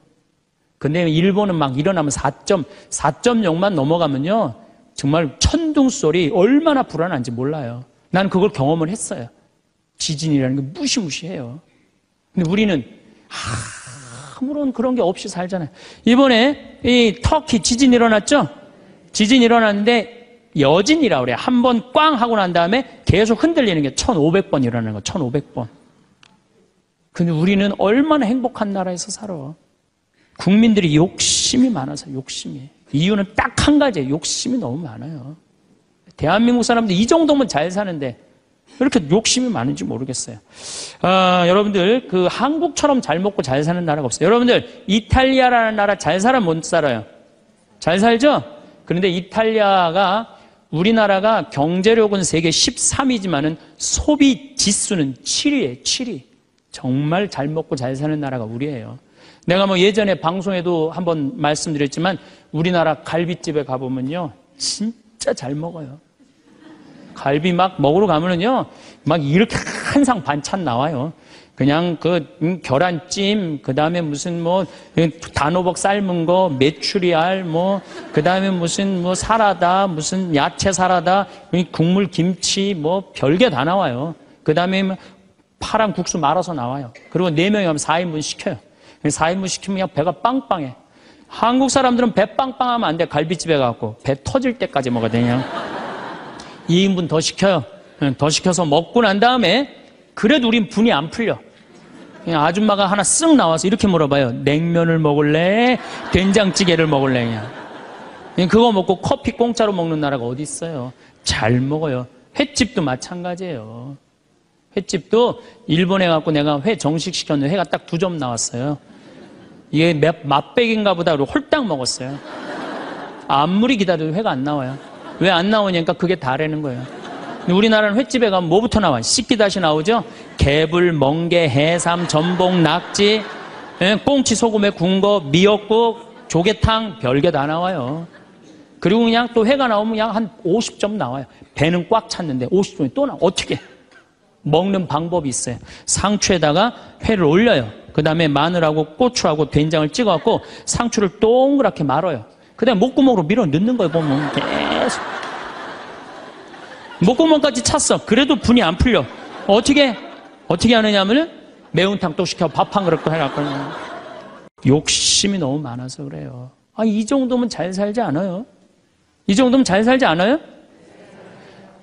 근데 일본은 막 일어나면 4.0만 넘어가면요. 정말 천둥 소리 얼마나 불안한지 몰라요. 나는 그걸 경험을 했어요. 지진이라는 게 무시무시해요. 근데 우리는 아무런 그런 게 없이 살잖아요. 이번에 이 터키 지진 일어났죠? 지진 일어났는데 여진이라고 그래요. 한 번 꽝 하고 난 다음에 계속 흔들리는 게 1500번 일어나는 거, 1500번. 근데 우리는 얼마나 행복한 나라에서 살아. 국민들이 욕심이 많아서 욕심이. 이유는 딱 한 가지예요. 욕심이 너무 많아요. 대한민국 사람들 이 정도면 잘 사는데 왜 이렇게 욕심이 많은지 모르겠어요. 여러분들 그 한국처럼 잘 먹고 잘 사는 나라가 없어요. 여러분들 이탈리아라는 나라 잘 살아 못 살아요? 잘 살죠? 그런데 이탈리아가 우리나라가 경제력은 세계 13위지만은 소비 지수는 7위예요. 7위. 정말 잘 먹고 잘 사는 나라가 우리예요. 내가 뭐 예전에 방송에도 한번 말씀드렸지만 우리나라 갈비집에 가보면요. 진짜 잘 먹어요. 갈비 막 먹으러 가면은요. 막 이렇게 한 상 반찬 나와요. 그냥 그 계란찜, 그 다음에 무슨 뭐 단호박 삶은 거, 메추리알, 뭐 그 다음에 무슨 뭐 사라다, 무슨 야채 사라다, 국물 김치, 뭐 별게 다 나와요. 그 다음에 파랑 국수 말아서 나와요. 그리고 4명이 가면 4인분 시켜요. 4인분 시키면 그냥 배가 빵빵해. 한국 사람들은 배 빵빵하면 안 돼. 갈비집에 가고 배 터질 때까지 먹어야 되냐. 2인분 더 시켜요. 더 시켜서 먹고 난 다음에 그래도 우린 분이 안 풀려. 그냥 아줌마가 하나 쓱 나와서 이렇게 물어봐요. 냉면을 먹을래? 된장찌개를 먹을래? 그냥 그거 먹고 커피 공짜로 먹는 나라가 어디 있어요? 잘 먹어요. 횟집도 마찬가지예요. 횟집도 일본에 가고 내가 회 정식 시켰는데 회가 딱 2점 나왔어요. 이게 맛백인가 보다 그러고 홀딱 먹었어요. 아무리 기다려도 회가 안 나와요. 왜 안 나오냐니까 그게 다라는 거예요. 우리나라는 횟집에 가면 뭐부터 나와요? 씻기다시 나오죠? 개불, 멍게, 해삼, 전복, 낙지, 꽁치 소금에 구운 거, 미역국, 조개탕, 별게 다 나와요. 그리고 그냥 또 회가 나오면 그냥 한 50점 나와요. 배는 꽉 찼는데 50점이 또 나와. 어떻게? 먹는 방법이 있어요. 상추에다가 회를 올려요. 그 다음에 마늘하고 고추하고 된장을 찍어갖고 상추를 동그랗게 말아요. 그 다음에 목구멍으로 밀어 넣는 거예요. 보면 계속 목구멍까지 찼어. 그래도 분이 안 풀려. 어떻게 하느냐면 매운탕 또 시켜 밥 한 그릇 해갖고 욕심이 너무 많아서 그래요. 이 정도면 잘 살지 않아요? 이 정도면 잘 살지 않아요?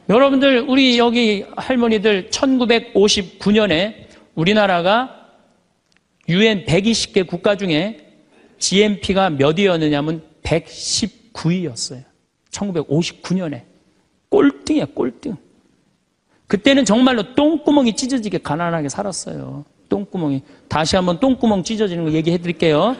여러분들 우리 여기 할머니들 1959년에 우리나라가 UN 120개 국가 중에 GNP가 몇 위였느냐면 119위였어요. 1959년에. 꼴등이야, 꼴등. 그때는 정말로 똥구멍이 찢어지게 가난하게 살았어요. 똥구멍이. 다시 한번 똥구멍 찢어지는 거 얘기해 드릴게요.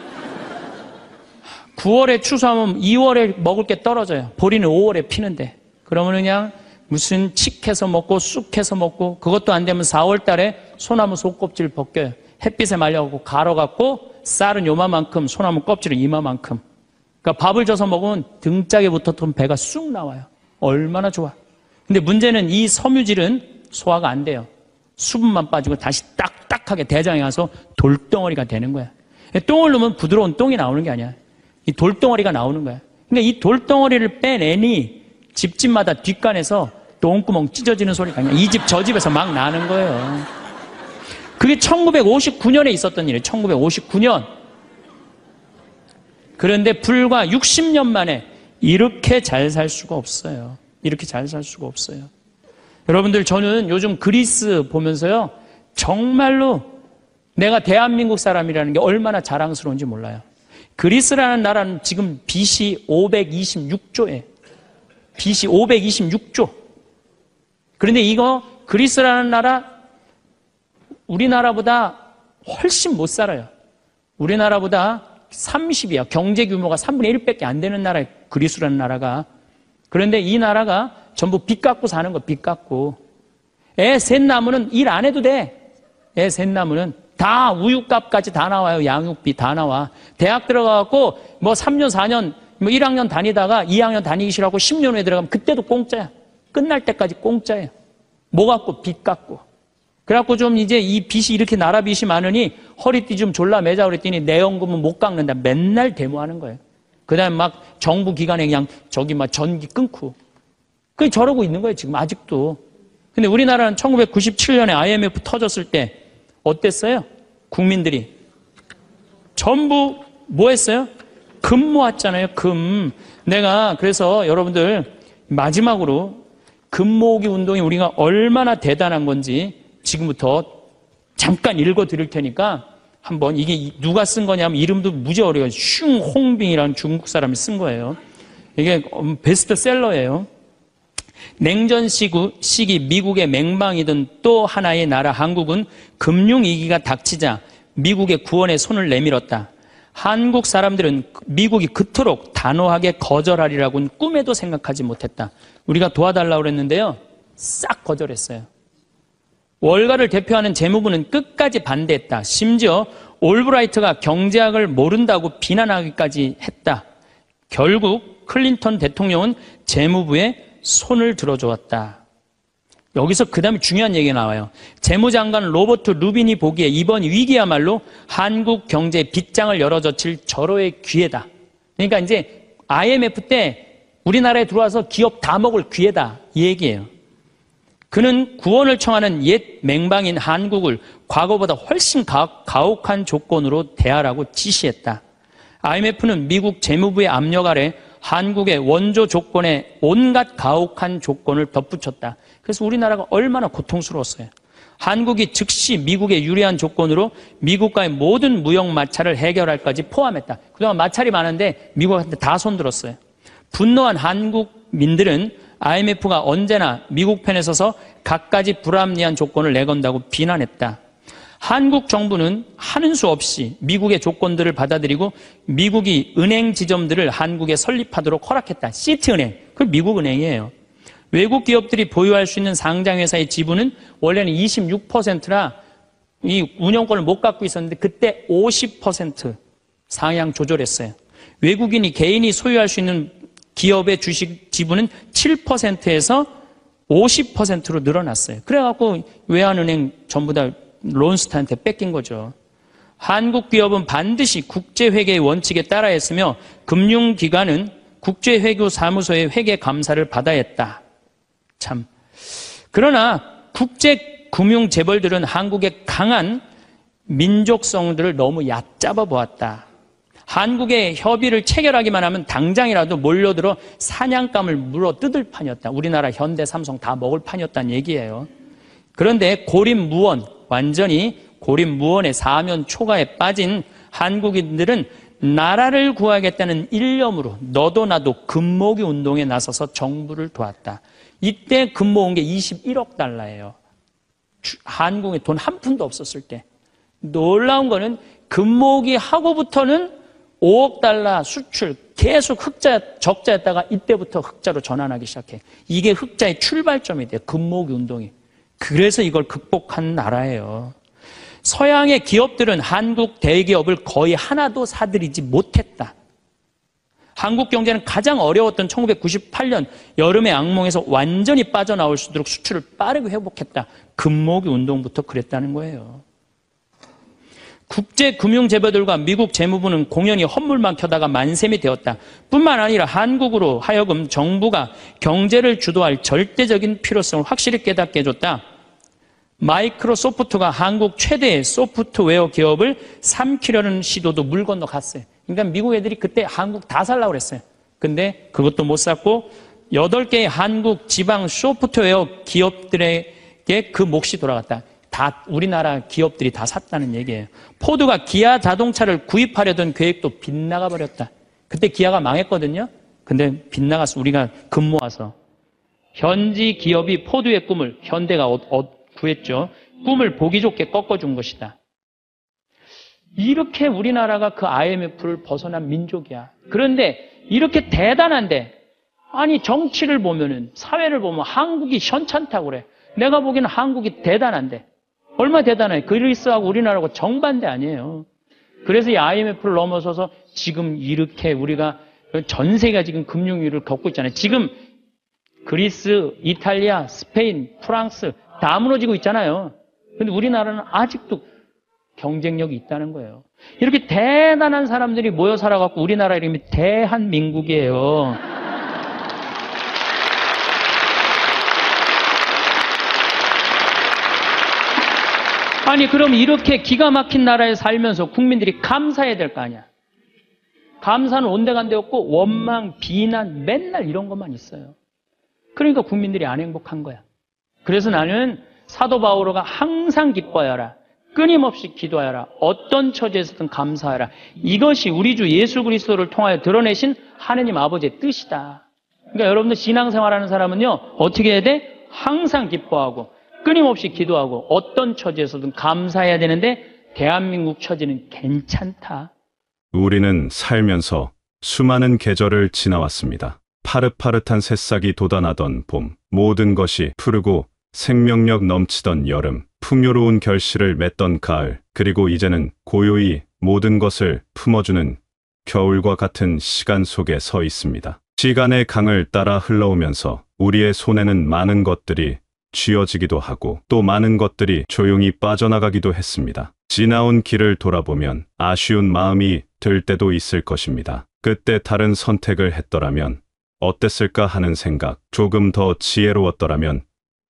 9월에 추수하면 2월에 먹을 게 떨어져요. 보리는 5월에 피는데. 그러면 그냥 무슨 칡해서 먹고 쑥해서 먹고 그것도 안 되면 4월 달에 소나무 속껍질 벗겨요. 햇빛에 말려갖고 갈아갖고 쌀은 요만큼 소나무 껍질은 이만큼. 그러니까 밥을 져서 먹으면 등짝에 붙었던 배가 쑥 나와요. 얼마나 좋아. 근데 문제는 이 섬유질은 소화가 안 돼요. 수분만 빠지고 다시 딱딱하게 대장에 가서 돌덩어리가 되는 거야. 똥을 넣으면 부드러운 똥이 나오는 게 아니야. 이 돌덩어리가 나오는 거야. 그러니까 이 돌덩어리를 빼내니 집집마다 뒷간에서 똥구멍 찢어지는 소리가 아니야. 이 집 저 집에서 막 나는 거예요. 그게 1959년에 있었던 일이에요. 1959년. 그런데 불과 60년 만에 이렇게 잘 살 수가 없어요. 이렇게 잘 살 수가 없어요. 여러분들 저는 요즘 그리스 보면서요. 정말로 내가 대한민국 사람이라는 게 얼마나 자랑스러운지 몰라요. 그리스라는 나라는 지금 BC 526조에 BC 526조. 그런데 이거 그리스라는 나라 우리나라보다 훨씬 못 살아요. 우리나라보다 30이야. 경제 규모가 3분의 1밖에 안 되는 나라예요. 그리스라는 나라가. 그런데 이 나라가 전부 빚 갖고 사는 거, 빚 갖고. 애 셋 나무는 일 안 해도 돼. 애 셋 나무는 다 우유값까지 다 나와요. 양육비 다 나와. 대학 들어가갖고 뭐 3년, 4년, 뭐 1학년 다니다가 2학년 다니기 싫어하고 10년 후에 들어가면 그때도 공짜야. 끝날 때까지 공짜예요. 뭐 갖고? 빚 갖고. 그래갖고 좀 이제 이 빚이 이렇게 나라 빚이 많으니 허리띠 좀 졸라 매자 그랬더니 내 연금은 못 깎는다. 맨날 데모하는 거예요. 그 다음에 막 정부 기관에 그냥 저기 막 전기 끊고. 그게 저러고 있는 거예요, 지금 아직도. 근데 우리나라는 1997년에 IMF 터졌을 때 어땠어요? 국민들이. 전부 뭐 했어요? 금 모았잖아요, 금. 내가 그래서 여러분들 마지막으로 금 모으기 운동이 우리가 얼마나 대단한 건지 지금부터 잠깐 읽어 드릴 테니까 한번 이게 누가 쓴 거냐면 이름도 무지 어려워요. 슝홍빙이라는 중국 사람이 쓴 거예요. 이게 베스트셀러예요. 냉전 시기 미국의 맹방이던 또 하나의 나라 한국은 금융위기가 닥치자 미국의 구원에 손을 내밀었다. 한국 사람들은 미국이 그토록 단호하게 거절하리라고는 꿈에도 생각하지 못했다. 우리가 도와달라고 그랬는데요. 싹 거절했어요. 월가를 대표하는 재무부는 끝까지 반대했다. 심지어 올브라이트가 경제학을 모른다고 비난하기까지 했다. 결국 클린턴 대통령은 재무부에 손을 들어주었다. 여기서 그 다음에 중요한 얘기가 나와요. 재무장관 로버트 루빈이 보기에 이번 위기야말로 한국 경제의 빗장을 열어젖힐 절호의 기회다. 그러니까 이제 IMF 때 우리나라에 들어와서 기업 다 먹을 기회다. 이 얘기예요. 그는 구원을 청하는 옛 맹방인 한국을 과거보다 훨씬 가혹한 조건으로 대하라고 지시했다. IMF는 미국 재무부의 압력 아래 한국의 원조 조건에 온갖 가혹한 조건을 덧붙였다. 그래서 우리나라가 얼마나 고통스러웠어요. 한국이 즉시 미국에 유리한 조건으로 미국과의 모든 무역 마찰을 해결할까지 포함했다. 그동안 마찰이 많은데 미국한테 다 손들었어요. 분노한 한국민들은 IMF가 언제나 미국 편에 서서 갖가지 불합리한 조건을 내건다고 비난했다. 한국 정부는 하는 수 없이 미국의 조건들을 받아들이고 미국이 은행 지점들을 한국에 설립하도록 허락했다. 시티은행, 그 미국 은행이에요. 외국 기업들이 보유할 수 있는 상장회사의 지분은 원래는 26%라 이 운영권을 못 갖고 있었는데 그때 50% 상향 조절했어요. 외국인이 개인이 소유할 수 있는 기업의 주식 지분은 7%에서 50%로 늘어났어요. 그래갖고 외환은행 전부 다 론스타한테 뺏긴 거죠. 한국 기업은 반드시 국제회계의 원칙에 따라 했으며 금융기관은 국제회계사무소의 회계 감사를 받아야 했다. 참. 그러나 국제금융재벌들은 한국의 강한 민족성들을 너무 얕잡아 보았다. 한국의 협의를 체결하기만 하면 당장이라도 몰려들어 사냥감을 물어 뜯을 판이었다. 우리나라 현대 삼성 다 먹을 판이었다는 얘기예요. 그런데 고립무원, 완전히 고립무원의 사면 초가에 빠진 한국인들은 나라를 구하겠다는 일념으로 너도 나도 금모기 운동에 나서서 정부를 도왔다. 이때 금 모은 게 21억 달러예요. 한국에 돈 한 푼도 없었을 때. 놀라운 거는 금 모으기 하고부터는 5억 달러 수출 계속 적자였다가 이때부터 흑자로 전환하기 시작해. 이게 흑자의 출발점이 돼요. 금 모으기 운동이. 그래서 이걸 극복한 나라예요. 서양의 기업들은 한국 대기업을 거의 하나도 사들이지 못했다. 한국 경제는 가장 어려웠던 1998년 여름의 악몽에서 완전히 빠져나올 수 있도록 수출을 빠르게 회복했다. 금모기 운동부터 그랬다는 거예요. 국제금융재벌들과 미국 재무부는 공연히 헛물만 켜다가 만셈이 되었다. 뿐만 아니라 한국으로 하여금 정부가 경제를 주도할 절대적인 필요성을 확실히 깨닫게 해줬다. 마이크로소프트가 한국 최대의 소프트웨어 기업을 삼키려는 시도도 물 건너 갔어요. 그러니까 미국 애들이 그때 한국 다 살라고 그랬어요. 근데 그것도 못 샀고 8개의 한국 지방 소프트웨어 기업들에게 그 몫이 돌아갔다. 다 우리나라 기업들이 다 샀다는 얘기예요. 포드가 기아 자동차를 구입하려던 계획도 빗나가 버렸다. 그때 기아가 망했거든요. 근데 빗나갔어. 우리가 금 모아서. 현지 기업이 포드의 꿈을 현대가 구했죠. 꿈을 보기 좋게 꺾어준 것이다. 이렇게 우리나라가 그 IMF를 벗어난 민족이야. 그런데 이렇게 대단한데 아니 정치를 보면은 사회를 보면 한국이 현찮다고 그래. 내가 보기에는 한국이 대단한데 얼마 대단해. 그리스하고 우리나라하고 정반대 아니에요. 그래서 이 IMF를 넘어서서 지금 이렇게 우리가 전 세계가 지금 금융위기를 겪고 있잖아요. 지금 그리스, 이탈리아, 스페인, 프랑스 다 무너지고 있잖아요. 근데 우리나라는 아직도 경쟁력이 있다는 거예요. 이렇게 대단한 사람들이 모여 살아갖고 우리나라 이름이 대한민국이에요. 아니, 그럼 이렇게 기가 막힌 나라에 살면서 국민들이 감사해야 될 거 아니야. 감사는 온데간데 없고 원망, 비난, 맨날 이런 것만 있어요. 그러니까 국민들이 안 행복한 거야. 그래서 나는 사도 바오로가 항상 기뻐하여라. 끊임없이 기도하여라. 어떤 처지에서든 감사하라. 이것이 우리 주 예수 그리스도를 통하여 드러내신 하느님 아버지의 뜻이다. 그러니까 여러분들 신앙생활하는 사람은요, 어떻게 해야 돼? 항상 기뻐하고 끊임없이 기도하고 어떤 처지에서든 감사해야 되는데 대한민국 처지는 괜찮다. 우리는 살면서 수많은 계절을 지나왔습니다. 파릇파릇한 새싹이 돋아나던 봄, 모든 것이 푸르고 생명력 넘치던 여름, 풍요로운 결실을 맺던 가을, 그리고 이제는 고요히 모든 것을 품어주는 겨울과 같은 시간 속에 서 있습니다. 시간의 강을 따라 흘러오면서 우리의 손에는 많은 것들이 쥐어지기도 하고 또 많은 것들이 조용히 빠져나가기도 했습니다. 지나온 길을 돌아보면 아쉬운 마음이 들 때도 있을 것입니다. 그때 다른 선택을 했더라면 어땠을까 하는 생각, 조금 더 지혜로웠더라면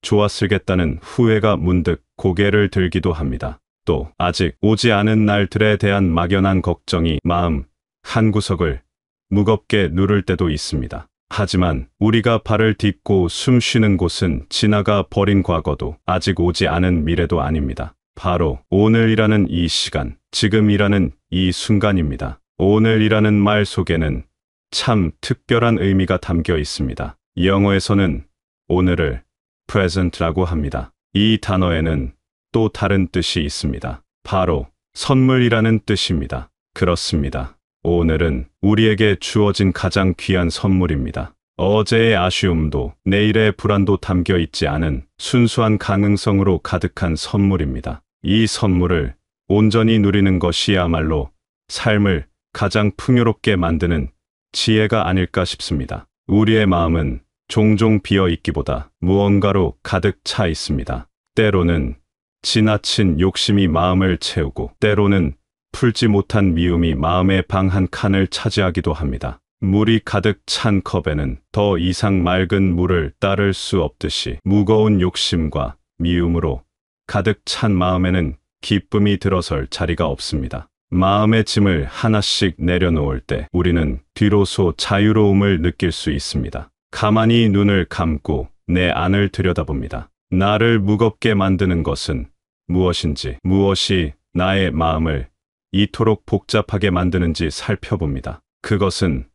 좋았을겠다는 후회가 문득 고개를 들기도 합니다. 또 아직 오지 않은 날들에 대한 막연한 걱정이 마음 한구석을 무겁게 누를 때도 있습니다. 하지만 우리가 발을 딛고 숨 쉬는 곳은 지나가 버린 과거도 아직 오지 않은 미래도 아닙니다. 바로 오늘이라는 이 시간, 지금이라는 이 순간입니다. 오늘이라는 말 속에는 참 특별한 의미가 담겨 있습니다. 영어에서는 오늘을 present라고 합니다. 이 단어에는 또 다른 뜻이 있습니다. 바로 선물이라는 뜻입니다. 그렇습니다. 오늘은 우리에게 주어진 가장 귀한 선물입니다. 어제의 아쉬움도 내일의 불안도 담겨 있지 않은 순수한 가능성으로 가득한 선물입니다. 이 선물을 온전히 누리는 것이야말로 삶을 가장 풍요롭게 만드는 지혜가 아닐까 싶습니다. 우리의 마음은 종종 비어 있기보다 무언가로 가득 차 있습니다. 때로는 지나친 욕심이 마음을 채우고 때로는 풀지 못한 미움이 마음의 방 한 칸을 차지하기도 합니다. 물이 가득 찬 컵에는 더 이상 맑은 물을 따를 수 없듯이 무거운 욕심과 미움으로 가득 찬 마음에는 기쁨이 들어설 자리가 없습니다. 마음의 짐을 하나씩 내려놓을 때 우리는 비로소 자유로움을 느낄 수 있습니다. 가만히 눈을 감고 내 안을 들여다봅니다. 나를 무겁게 만드는 것은 무엇인지, 무엇이 나의 마음을 이토록 복잡하게 만드는지 살펴봅니다. 그것은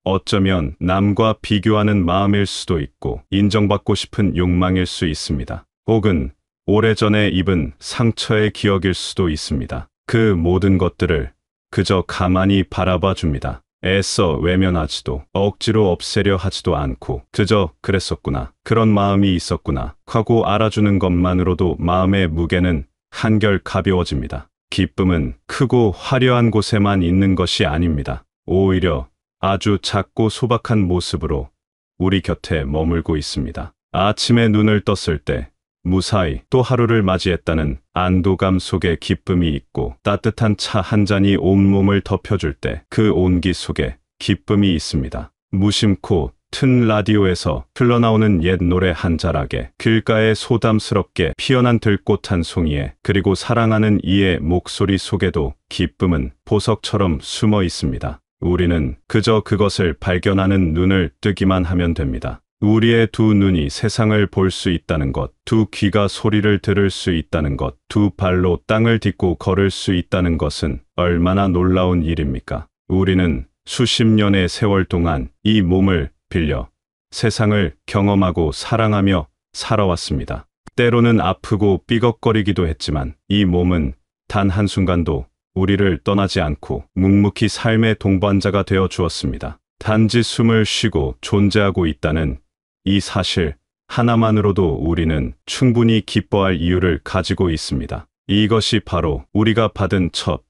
어쩌면 남과 비교하는 마음일 수도 있고 인정받고 싶은 욕망일 수 있습니다. 혹은 오래전에 입은 상처의 기억일 수도 있습니다. 그 모든 것들을 그저 가만히 바라봐 줍니다. 애써 외면하지도 억지로 없애려 하지도 않고 그저 그랬었구나, 그런 마음이 있었구나 하고 알아주는 것만으로도 마음의 무게는 한결 가벼워집니다. 기쁨은 크고 화려한 곳에만 있는 것이 아닙니다. 오히려 아주 작고 소박한 모습으로 우리 곁에 머물고 있습니다. 아침에 눈을 떴을 때 무사히 또 하루를 맞이했다는 안도감 속에 기쁨이 있고 따뜻한 차 한 잔이 온몸을 덮여줄 때 그 온기 속에 기쁨이 있습니다. 무심코 튼 라디오에서 흘러나오는 옛 노래 한 자락에 길가에 소담스럽게 피어난 들꽃 한 송이에 그리고 사랑하는 이의 목소리 속에도 기쁨은 보석처럼 숨어 있습니다. 우리는 그저 그것을 발견하는 눈을 뜨기만 하면 됩니다. 우리의 두 눈이 세상을 볼 수 있다는 것, 두 귀가 소리를 들을 수 있다는 것, 두 발로 땅을 딛고 걸을 수 있다는 것은 얼마나 놀라운 일입니까? 우리는 수십 년의 세월 동안 이 몸을 빌려 세상을 경험하고 사랑하며 살아왔습니다. 때로는 아프고 삐걱거리기도 했지만 이 몸은 단 한순간도 우리를 떠나지 않고 묵묵히 삶의 동반자가 되어 주었습니다. 단지 숨을 쉬고 존재하고 있다는 이 사실 하나만으로도 우리는 충분히 기뻐할 이유를 가지고 있습니다. 이것이 바로 우리가 받은 첫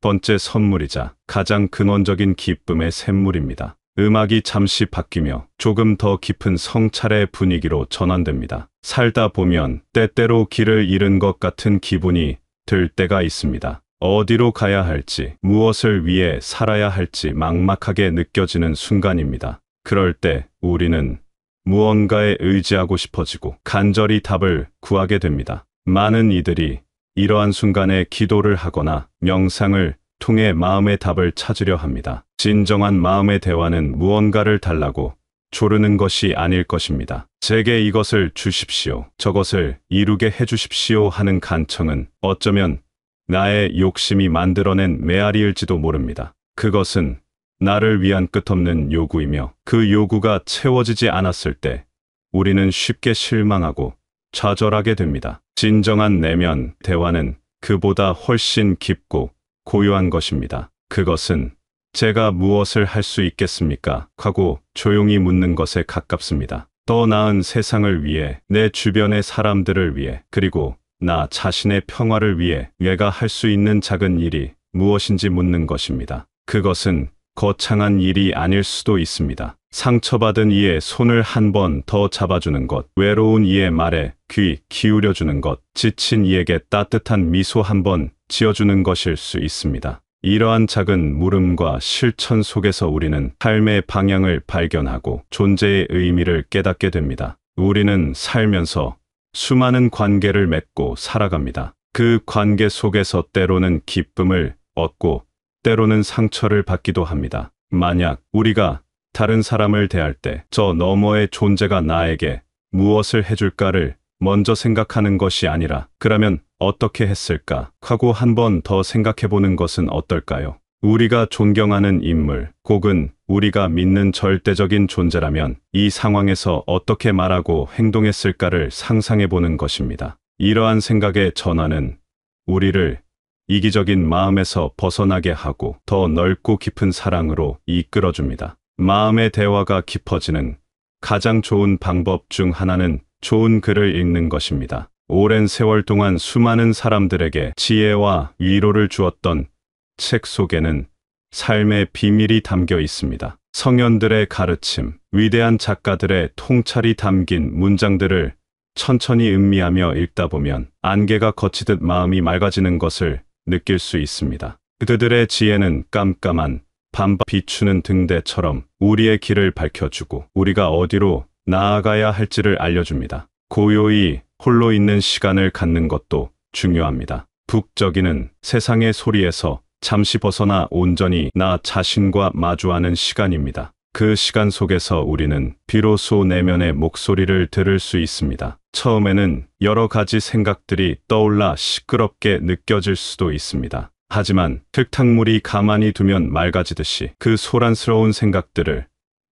번째 선물이자 가장 근원적인 기쁨의 샘물입니다. 음악이 잠시 바뀌며 조금 더 깊은 성찰의 분위기로 전환됩니다. 살다 보면 때때로 길을 잃은 것 같은 기분이 들 때가 있습니다. 어디로 가야 할지, 무엇을 위해 살아야 할지 막막하게 느껴지는 순간입니다. 그럴 때 우리는 무언가에 의지하고 싶어지고 간절히 답을 구하게 됩니다. 많은 이들이 이러한 순간에 기도를 하거나 명상을 통해 마음의 답을 찾으려 합니다. 진정한 마음의 대화는 무언가를 달라고 조르는 것이 아닐 것입니다. 제게 이것을 주십시오, 저것을 이루게 해주십시오 하는 간청은 어쩌면 나의 욕심이 만들어낸 메아리일지도 모릅니다. 그것은 나를 위한 끝없는 요구이며 그 요구가 채워지지 않았을 때 우리는 쉽게 실망하고 좌절하게 됩니다. 진정한 내면 대화는 그보다 훨씬 깊고 고요한 것입니다. 그것은 제가 무엇을 할 수 있겠습니까? 하고 조용히 묻는 것에 가깝습니다. 더 나은 세상을 위해, 내 주변의 사람들을 위해, 그리고 나 자신의 평화를 위해 내가 할 수 있는 작은 일이 무엇인지 묻는 것입니다. 그것은 거창한 일이 아닐 수도 있습니다. 상처받은 이의 손을 한 번 더 잡아주는 것, 외로운 이의 말에 귀 기울여주는 것, 지친 이에게 따뜻한 미소 한 번 지어주는 것일 수 있습니다. 이러한 작은 물음과 실천 속에서 우리는 삶의 방향을 발견하고 존재의 의미를 깨닫게 됩니다. 우리는 살면서 수많은 관계를 맺고 살아갑니다. 그 관계 속에서 때로는 기쁨을 얻고 때로는 상처를 받기도 합니다. 만약 우리가 다른 사람을 대할 때 저 너머의 존재가 나에게 무엇을 해줄까를 먼저 생각하는 것이 아니라 그러면 어떻게 했을까 하고 한 번 더 생각해 보는 것은 어떨까요? 우리가 존경하는 인물, 혹은 우리가 믿는 절대적인 존재라면 이 상황에서 어떻게 말하고 행동했을까를 상상해 보는 것입니다. 이러한 생각의 전환은 우리를 이기적인 마음에서 벗어나게 하고 더 넓고 깊은 사랑으로 이끌어줍니다. 마음의 대화가 깊어지는 가장 좋은 방법 중 하나는 좋은 글을 읽는 것입니다. 오랜 세월 동안 수많은 사람들에게 지혜와 위로를 주었던 책 속에는 삶의 비밀이 담겨 있습니다. 성현들의 가르침, 위대한 작가들의 통찰이 담긴 문장들을 천천히 음미하며 읽다 보면 안개가 걷히듯 마음이 맑아지는 것을 느낄 수 있습니다. 그들의 지혜는 깜깜한 밤 비추는 등대처럼 우리의 길을 밝혀주고 우리가 어디로 나아가야 할지를 알려줍니다. 고요히 홀로 있는 시간을 갖는 것도 중요합니다. 북적이는 세상의 소리에서 잠시 벗어나 온전히 나 자신과 마주하는 시간입니다. 그 시간 속에서 우리는 비로소 내면의 목소리를 들을 수 있습니다. 처음에는 여러 가지 생각들이 떠올라 시끄럽게 느껴질 수도 있습니다. 하지만 흙탕물이 가만히 두면 맑아지듯이 그 소란스러운 생각들을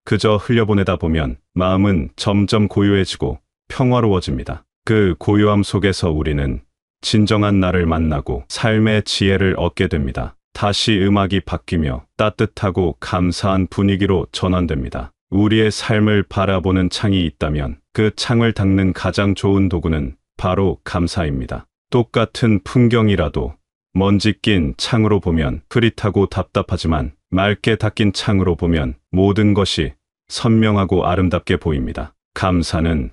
그저 흘려보내다 보면 마음은 점점 고요해지고 평화로워집니다. 그 고요함 속에서 우리는 진정한 나를 만나고 삶의 지혜를 얻게 됩니다. 다시 음악이 바뀌며 따뜻하고 감사한 분위기로 전환됩니다. 우리의 삶을 바라보는 창이 있다면 그 창을 닦는 가장 좋은 도구는 바로 감사입니다. 똑같은 풍경이라도 먼지 낀 창으로 보면 흐릿하고 답답하지만 맑게 닦인 창으로 보면 모든 것이 선명하고 아름답게 보입니다. 감사는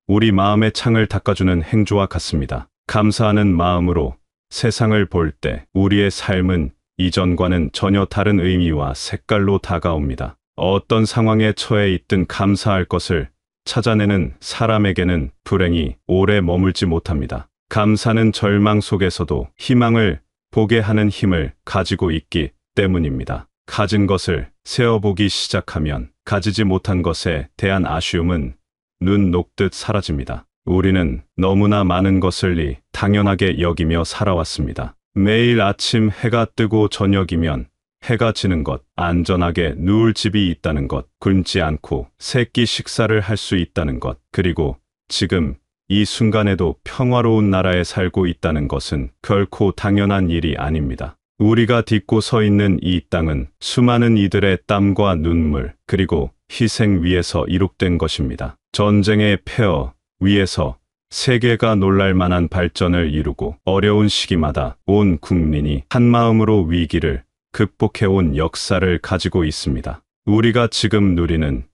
우리 마음의 창을 닦아주는 행주와 같습니다. 감사하는 마음으로 세상을 볼 때 우리의 삶은 이전과는 전혀 다른 의미와 색깔로 다가옵니다. 어떤 상황에 처해 있든 감사할 것을 찾아내는 사람에게는 불행이 오래 머물지 못합니다. 감사는 절망 속에서도 희망을 보게 하는 힘을 가지고 있기 때문입니다. 가진 것을 세어보기 시작하면 가지지 못한 것에 대한 아쉬움은 눈 녹듯 사라집니다. 우리는 너무나 많은 것을 당연하게 여기며 살아왔습니다. 매일 아침 해가 뜨고 저녁이면 해가 지는 것, 안전하게 누울 집이 있다는 것, 굶지 않고 세 끼 식사를 할 수 있다는 것, 그리고 지금 이 순간에도 평화로운 나라에 살고 있다는 것은 결코 당연한 일이 아닙니다. 우리가 딛고 서 있는 이 땅은 수많은 이들의 땀과 눈물, 그리고 희생 위에서 이룩된 것입니다. 전쟁의 폐허 위에서 세계가 놀랄 만한 발전을 이루고 어려운 시기마다 온 국민이 한마음으로 위기를 극복해온 역사를 가지고 있습니다. 우리가 지금 누리는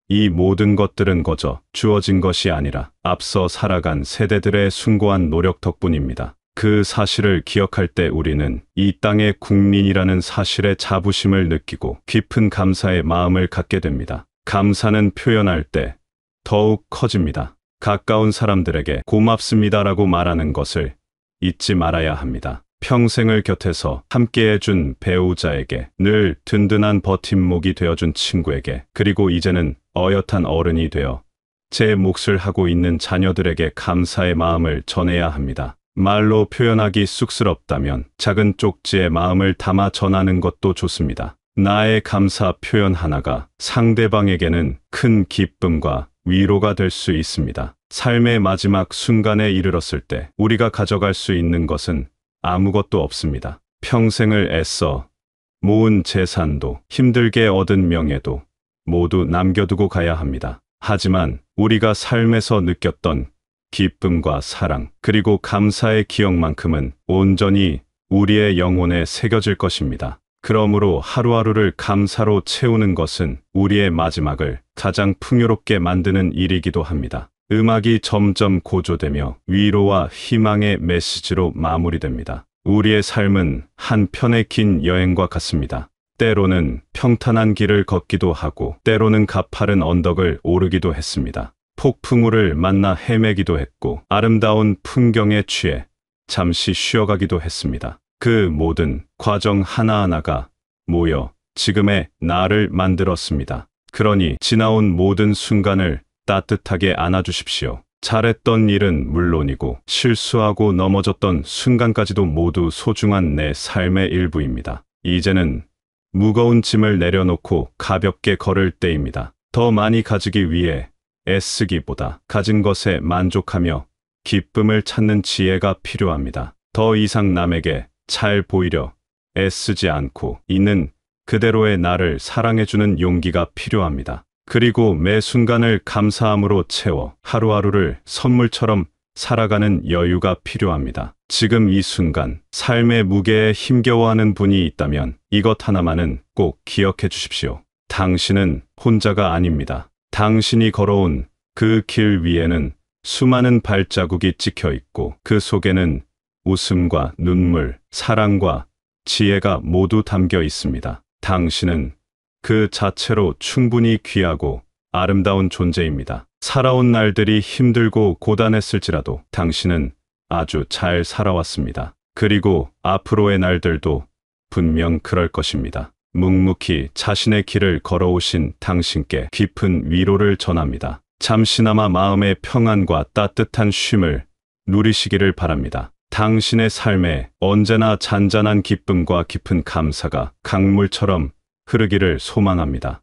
이 모든 것들은 거저 주어진 것이 아니라 앞서 살아간 세대들의 숭고한 노력 덕분입니다. 그 사실을 기억할 때 우리는 이 땅의 국민이라는 사실에 자부심을 느끼고 깊은 감사의 마음을 갖게 됩니다. 감사는 표현할 때 더욱 커집니다. 가까운 사람들에게 고맙습니다라고 말하는 것을 잊지 말아야 합니다. 평생을 곁에서 함께해준 배우자에게, 늘 든든한 버팀목이 되어준 친구에게, 그리고 이제는 어엿한 어른이 되어 제 몫을 하고 있는 자녀들에게 감사의 마음을 전해야 합니다. 말로 표현하기 쑥스럽다면 작은 쪽지에 마음을 담아 전하는 것도 좋습니다. 나의 감사 표현 하나가 상대방에게는 큰 기쁨과 위로가 될 수 있습니다. 삶의 마지막 순간에 이르렀을 때 우리가 가져갈 수 있는 것은 아무것도 없습니다. 평생을 애써 모은 재산도, 힘들게 얻은 명예도 모두 남겨두고 가야 합니다. 하지만 우리가 삶에서 느꼈던 기쁨과 사랑, 그리고 감사의 기억만큼은 온전히 우리의 영혼에 새겨질 것입니다. 그러므로 하루하루를 감사로 채우는 것은 우리의 마지막을 가장 풍요롭게 만드는 일이기도 합니다. 음악이 점점 고조되며 위로와 희망의 메시지로 마무리됩니다. 우리의 삶은 한 편의 긴 여행과 같습니다. 때로는 평탄한 길을 걷기도 하고, 때로는 가파른 언덕을 오르기도 했습니다. 폭풍우를 만나 헤매기도 했고, 아름다운 풍경에 취해 잠시 쉬어가기도 했습니다. 그 모든 과정 하나하나가 모여 지금의 나를 만들었습니다. 그러니 지나온 모든 순간을 따뜻하게 안아주십시오. 잘했던 일은 물론이고 실수하고 넘어졌던 순간까지도 모두 소중한 내 삶의 일부입니다. 이제는 무거운 짐을 내려놓고 가볍게 걸을 때입니다. 더 많이 가지기 위해 애쓰기보다 가진 것에 만족하며 기쁨을 찾는 지혜가 필요합니다. 더 이상 남에게 잘 보이려 애쓰지 않고 있는 그대로의 나를 사랑해주는 용기가 필요합니다. 그리고 매 순간을 감사함으로 채워 하루하루를 선물처럼 살아가는 여유가 필요합니다. 지금 이 순간 삶의 무게에 힘겨워하는 분이 있다면 이것 하나만은 꼭 기억해 주십시오. 당신은 혼자가 아닙니다. 당신이 걸어온 그 길 위에는 수많은 발자국이 찍혀 있고, 그 속에는 웃음과 눈물, 사랑과 지혜가 모두 담겨 있습니다. 당신은 그 자체로 충분히 귀하고 아름다운 존재입니다. 살아온 날들이 힘들고 고단했을지라도 당신은 아주 잘 살아왔습니다. 그리고 앞으로의 날들도 분명 그럴 것입니다. 묵묵히 자신의 길을 걸어오신 당신께 깊은 위로를 전합니다. 잠시나마 마음의 평안과 따뜻한 쉼을 누리시기를 바랍니다. 당신의 삶에 언제나 잔잔한 기쁨과 깊은 감사가 강물처럼 흐르기를 소망합니다.